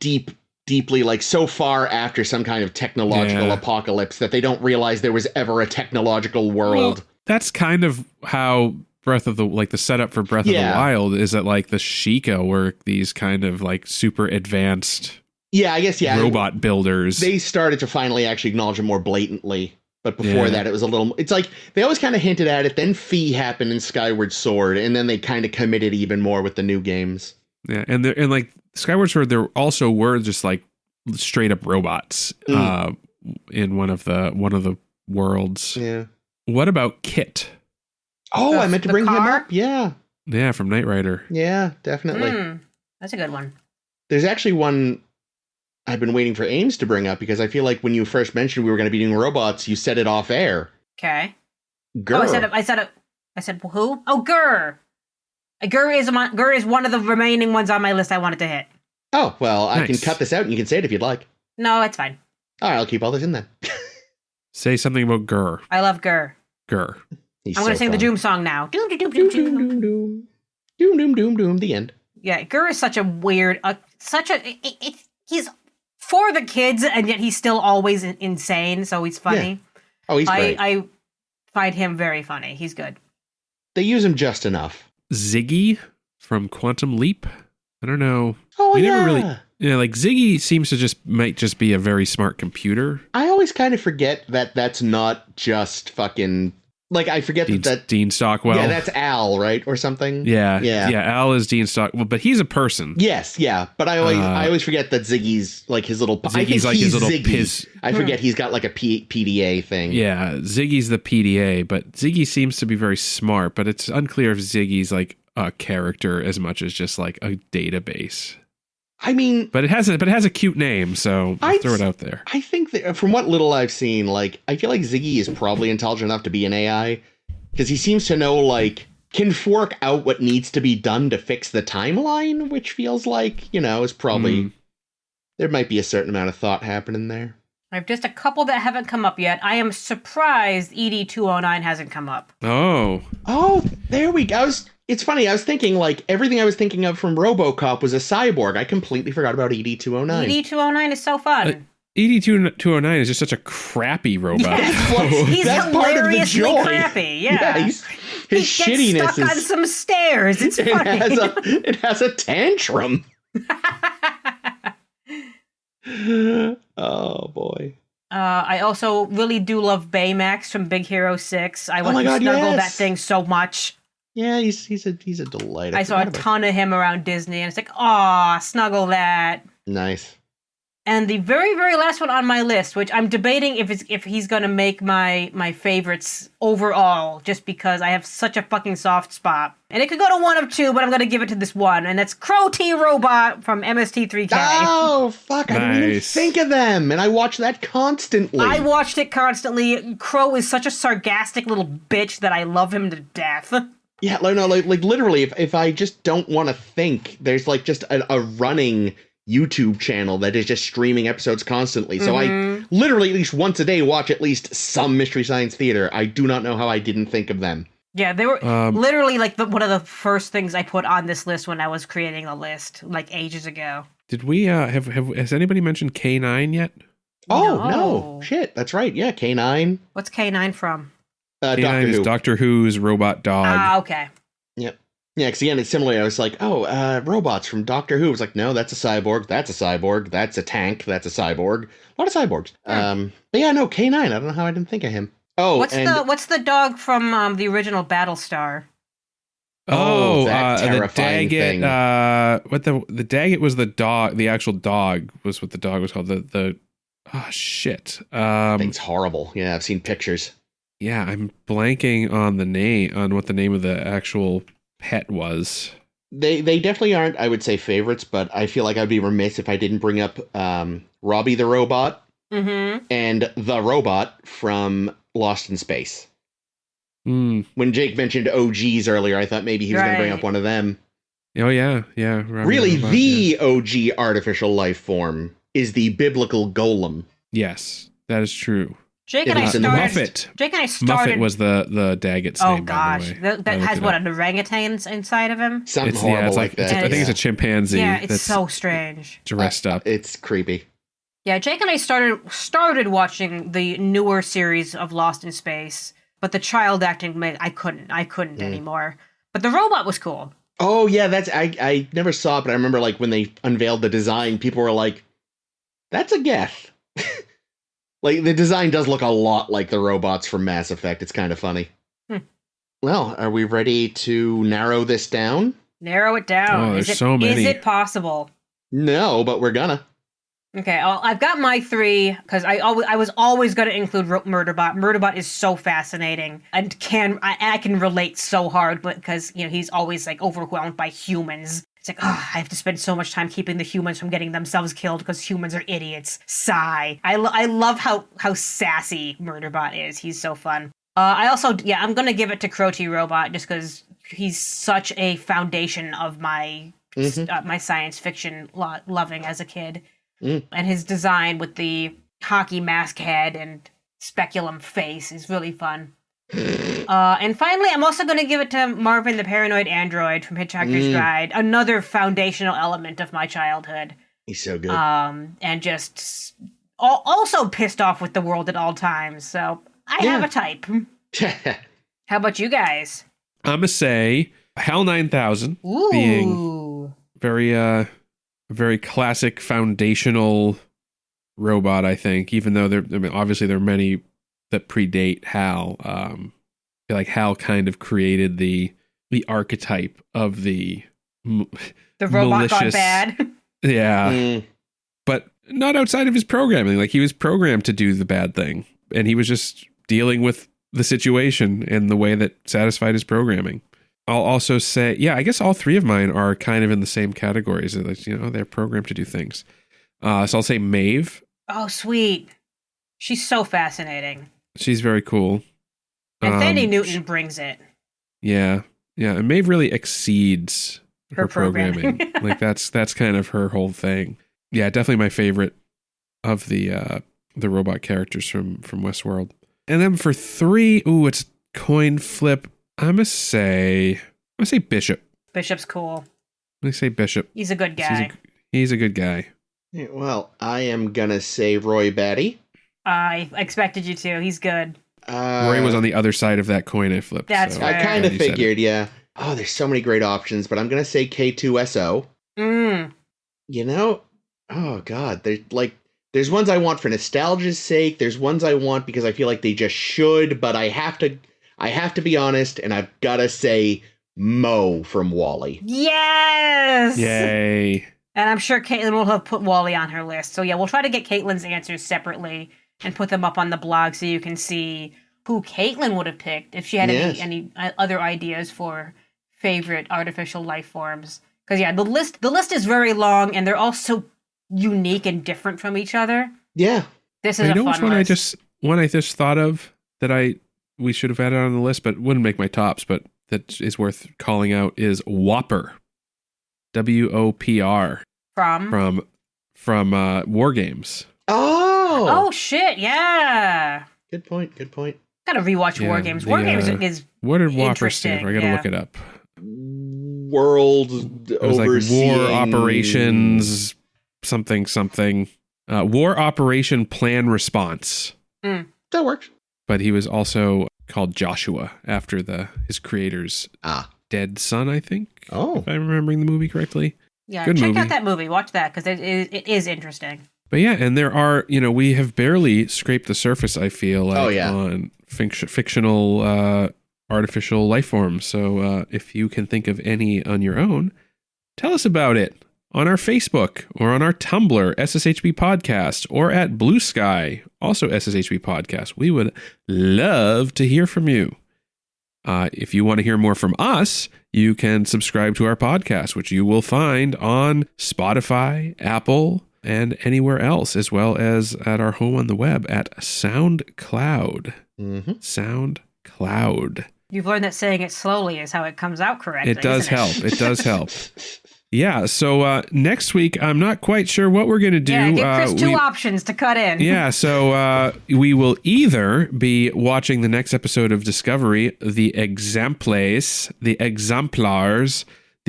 S1: deeply like so far after some kind of technological apocalypse that they don't realize there was ever a technological world.
S3: Well, that's kind of how the setup for Breath of the Wild is that like the Sheikah were these kind of like super advanced
S1: I guess
S3: robot builders.
S1: They started to finally actually acknowledge it more blatantly. But before that, it was a little... It's like, they always kind of hinted at it, then Fee happened in Skyward Sword, and then they kind of committed even more with the new games.
S3: Yeah, and like Skyward Sword, there also were just like straight up robots in one of the worlds.
S1: Yeah.
S3: What about Kit?
S1: Oh, I meant to bring him up. Yeah.
S3: Yeah, from Knight Rider.
S1: Yeah, definitely.
S2: That's a good one.
S1: There's actually one I've been waiting for Ames to bring up because I feel like when you first mentioned we were going to be doing robots, you said it off air.
S2: Okay.
S1: Gur.
S2: Oh, I said who? Oh, Gur. Gur is one of the remaining ones on my list I wanted to hit.
S1: Oh, well, I can cut this out and you can say it if you'd like.
S2: No, it's fine.
S1: All right, I'll keep all this in then.
S3: Say something about Gur.
S2: I love Gur.
S3: Gur.
S2: I'm going to sing the Doom song now. Doom, doom, doom, doom, doom.
S1: Doom, doom, doom, doom, doom, doom, the end.
S2: Yeah, Gur is such a weird, he's for the kids, and yet he's still always insane, so he's funny.
S1: Yeah. Oh, he's great.
S2: I find him very funny. He's good.
S1: They use him just enough.
S3: Ziggy from Quantum Leap. I don't know.
S1: Oh,
S3: we never really... Yeah, like Ziggy seems to might just be a very smart computer.
S1: I always kind of forget that that's not just fucking... Like, I forget that
S3: Dean Stockwell.
S1: Yeah, that's Al, right? Or something?
S3: Yeah. Al is Dean Stockwell, but he's a person.
S1: Yes, yeah. But I always forget that Ziggy's like his little...
S3: Ziggy's like his little piss.
S1: I forget he's got like a PDA thing.
S3: Yeah, Ziggy's the PDA, but Ziggy seems to be very smart, but it's unclear if Ziggy's like a character as much as just like a database.
S1: I mean...
S3: But it has a cute name, so I'll throw it out there.
S1: I think that from what little I've seen, like, I feel like Ziggy is probably intelligent enough to be an AI, because he seems to know, like, can fork out what needs to be done to fix the timeline, which feels like, is probably... There might be a certain amount of thought happening there.
S2: I have just a couple that haven't come up yet. I am surprised ED209 hasn't come up.
S3: Oh,
S1: there we go. It's funny, I was thinking, like, everything I was thinking of from RoboCop was a cyborg. I completely forgot about ED209.
S2: ED209 is so fun.
S3: ED209 is just such a crappy robot.
S2: He's hilariously crappy, yeah.
S1: His shittiness
S2: gets stuck on some stairs. It's funny.
S1: It has a tantrum. Oh, boy.
S2: I also really do love Baymax from Big Hero 6. I want to snuggle that thing so much.
S1: Yeah, he's a delight.
S2: I saw a ton of him around Disney, and it's like, aw, snuggle that.
S1: Nice.
S2: And the very, very last one on my list, which I'm debating if he's gonna make my favorites overall, just because I have such a fucking soft spot. And it could go to one of two, but I'm gonna give it to this one, and that's Crow T Robot from MST3K.
S1: Oh, fuck, I didn't even think of them, and I watch that constantly.
S2: I watched it constantly. Crow is such a sarcastic little bitch that I love him to death.
S1: Yeah, no, like literally, if I just don't want to think, there's like just a running YouTube channel that is just streaming episodes constantly. So I literally at least once a day watch at least some Mystery Science Theater. I do not know how I didn't think of them.
S2: Yeah, they were literally like one of the first things I put on this list when I was creating the list, like ages ago.
S3: Did we has anybody mentioned K9 yet?
S1: Oh, no. Shit, that's right. Yeah, K9.
S2: What's K9 from?
S3: K9 is Doctor Who's robot dog.
S2: Ah, okay.
S1: Yep. Yeah, because again, it's similar. I was like, robots from Doctor Who. It's like, no, that's a cyborg. That's a cyborg. That's a tank. That's a cyborg. A lot of cyborgs. But yeah, no, K9. I don't know how I didn't think of him. Oh,
S2: what's the dog from the original Battlestar?
S1: Oh, that terrifying
S3: the Daggett.
S1: thing.
S3: The Daggett was the dog. The actual dog was what the dog was called. The shit.
S1: Thing's horrible. Yeah, I've seen pictures.
S3: Yeah, I'm blanking on what the name of the actual pet was.
S1: They definitely aren't, I would say, favorites, but I feel like I'd be remiss if I didn't bring up Robbie the Robot and the Robot from Lost in Space. When Jake mentioned OGs earlier, I thought maybe he was going to bring up one of them.
S3: Oh, yeah.
S1: Really, the OG artificial life form is the biblical golem.
S3: Yes, that is true.
S2: Jake and I started.
S3: Muffet was the Daggett's name.
S2: Oh gosh, that has what, an orangutan inside of him?
S1: Something horrible like that.
S3: I think it's a chimpanzee.
S2: Yeah, it's so strange.
S3: Dressed up.
S1: It's creepy.
S2: Yeah, Jake and I started watching the newer series of Lost in Space, but the child acting I couldn't anymore. But the robot was cool.
S1: Oh yeah, I never saw it, but I remember like when they unveiled the design, people were like, "That's a Geth." Like, the design does look a lot like the robots from Mass Effect. It's kind of funny. Well, are we ready to narrow this down?
S2: Narrow it down.
S3: Oh, there's so many.
S2: Is it possible?
S1: No, but we're gonna.
S2: Okay, I've got my three, because I was always going to include Murderbot. Murderbot is so fascinating, and I can relate so hard, because he's always like overwhelmed by humans. It's like, I have to spend so much time keeping the humans from getting themselves killed because humans are idiots. Sigh. I love how sassy Murderbot is. He's so fun. I also, I'm going to give it to Crow T Robot just because he's such a foundation of my my science fiction loving as a kid. And his design with the hockey mask head and speculum face is really fun. And finally, I'm also going to give it to Marvin the Paranoid Android from Hitchhiker's Guide, another foundational element of my childhood.
S1: He's so good.
S2: And just also pissed off with the world at all times, so I have a type. How about you guys?
S3: I'm going to say HAL 9000 being very classic foundational robot, I think, even though obviously there are many that predate HAL. I feel like HAL kind of created the archetype of the
S2: robot gone bad.
S3: Yeah. But not outside of his programming. Like, he was programmed to do the bad thing, and he was just dealing with the situation in the way that satisfied his programming. I'll also say, I guess all three of mine are kind of in the same categories. They're programmed to do things. So I'll say Maeve.
S2: Oh, sweet. She's so fascinating.
S3: She's very cool.
S2: And Thandie Newton brings it.
S3: Yeah. And Maeve really exceeds her programming. Like, that's kind of her whole thing. Yeah, definitely my favorite of the robot characters from Westworld. And then for 3, it's coin flip. I'm gonna say Bishop.
S2: Bishop's cool.
S3: I'm gonna say Bishop.
S2: He's a good guy.
S3: He's a good guy.
S1: Yeah, well, I am gonna say Roy Batty.
S2: I expected you to. He's good.
S3: Roy was on the other side of that coin I flipped.
S2: That's fair.
S1: I kind of figured, yeah. Oh, there's so many great options, but I'm gonna say K2SO. Oh god, there's ones I want for nostalgia's sake. There's ones I want because I feel like they just should, but I have to be honest, and I've gotta say Mo from WALL-E.
S2: Yes!
S3: Yay.
S2: And I'm sure Caitlin will have put WALL-E on her list. So yeah, we'll try to get Caitlin's answers separately and put them up on the blog so you can see who Caitlin would have picked if she had any other ideas for favorite artificial life forms. Because yeah, the list is very long and they're all so unique and different from each other.
S1: Yeah.
S2: This is a fun
S3: list. One I just thought of that we should have added on the list, but wouldn't make my tops, but that is worth calling out is Whopper. WOPR. From War Games.
S2: Oh shit, yeah.
S1: Good point.
S2: Gotta rewatch War Games. War Games is
S3: what did Whopper stand for? I gotta look it up.
S1: World overseeing...
S3: like War Operations something. War Operation Plan Response.
S1: That works.
S3: But he was also called Joshua after his creator's dead son, I think.
S1: Oh.
S3: If I'm remembering the movie correctly.
S2: Yeah, check out that movie. Watch that, because it is interesting.
S3: But yeah, and there are, we have barely scraped the surface, I feel like, on fictional artificial life forms. So if you can think of any on your own, tell us about it on our Facebook or on our Tumblr, SSHB Podcast, or at Blue Sky, also SSHB Podcast. We would love to hear from you. If you want to hear more from us, you can subscribe to our podcast, which you will find on Spotify, Apple, and anywhere else, as well as at our home on the web at SoundCloud.
S1: Mm-hmm.
S3: SoundCloud.
S2: You've learned that saying it slowly is how it comes out correctly.
S3: It does help. It does help. Yeah, so next week, I'm not quite sure what we're going to do.
S2: Yeah, give Chris two options to cut in.
S3: Yeah, so we will either be watching the next episode of Discovery, the Exemplars, the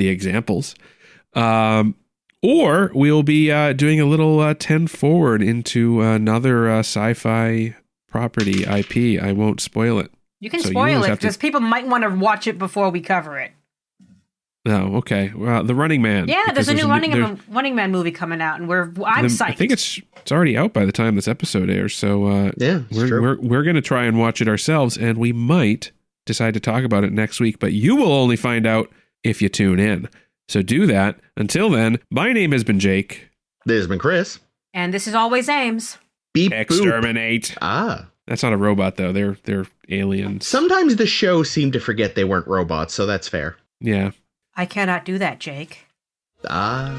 S3: examples, or we'll be doing a little 10 forward into another sci-fi property IP. I won't spoil it.
S2: You can spoil it, because people might want to watch it before we cover it.
S3: Oh, okay. Well, The Running Man.
S2: Yeah, there's a new Running Man movie coming out, and I'm psyched.
S3: I think it's already out by the time this episode airs. So we're going to try and watch it ourselves, and we might decide to talk about it next week. But you will only find out if you tune in. So do that. Until then, my name has been Jake.
S1: This has been Chris.
S2: And this is always Ames.
S1: Beep,
S3: Exterminate.
S1: Boop.
S3: That's not a robot, though. They're aliens.
S1: Sometimes the show seemed to forget they weren't robots, so that's fair.
S3: Yeah.
S2: I cannot do that, Jake.
S3: Ah.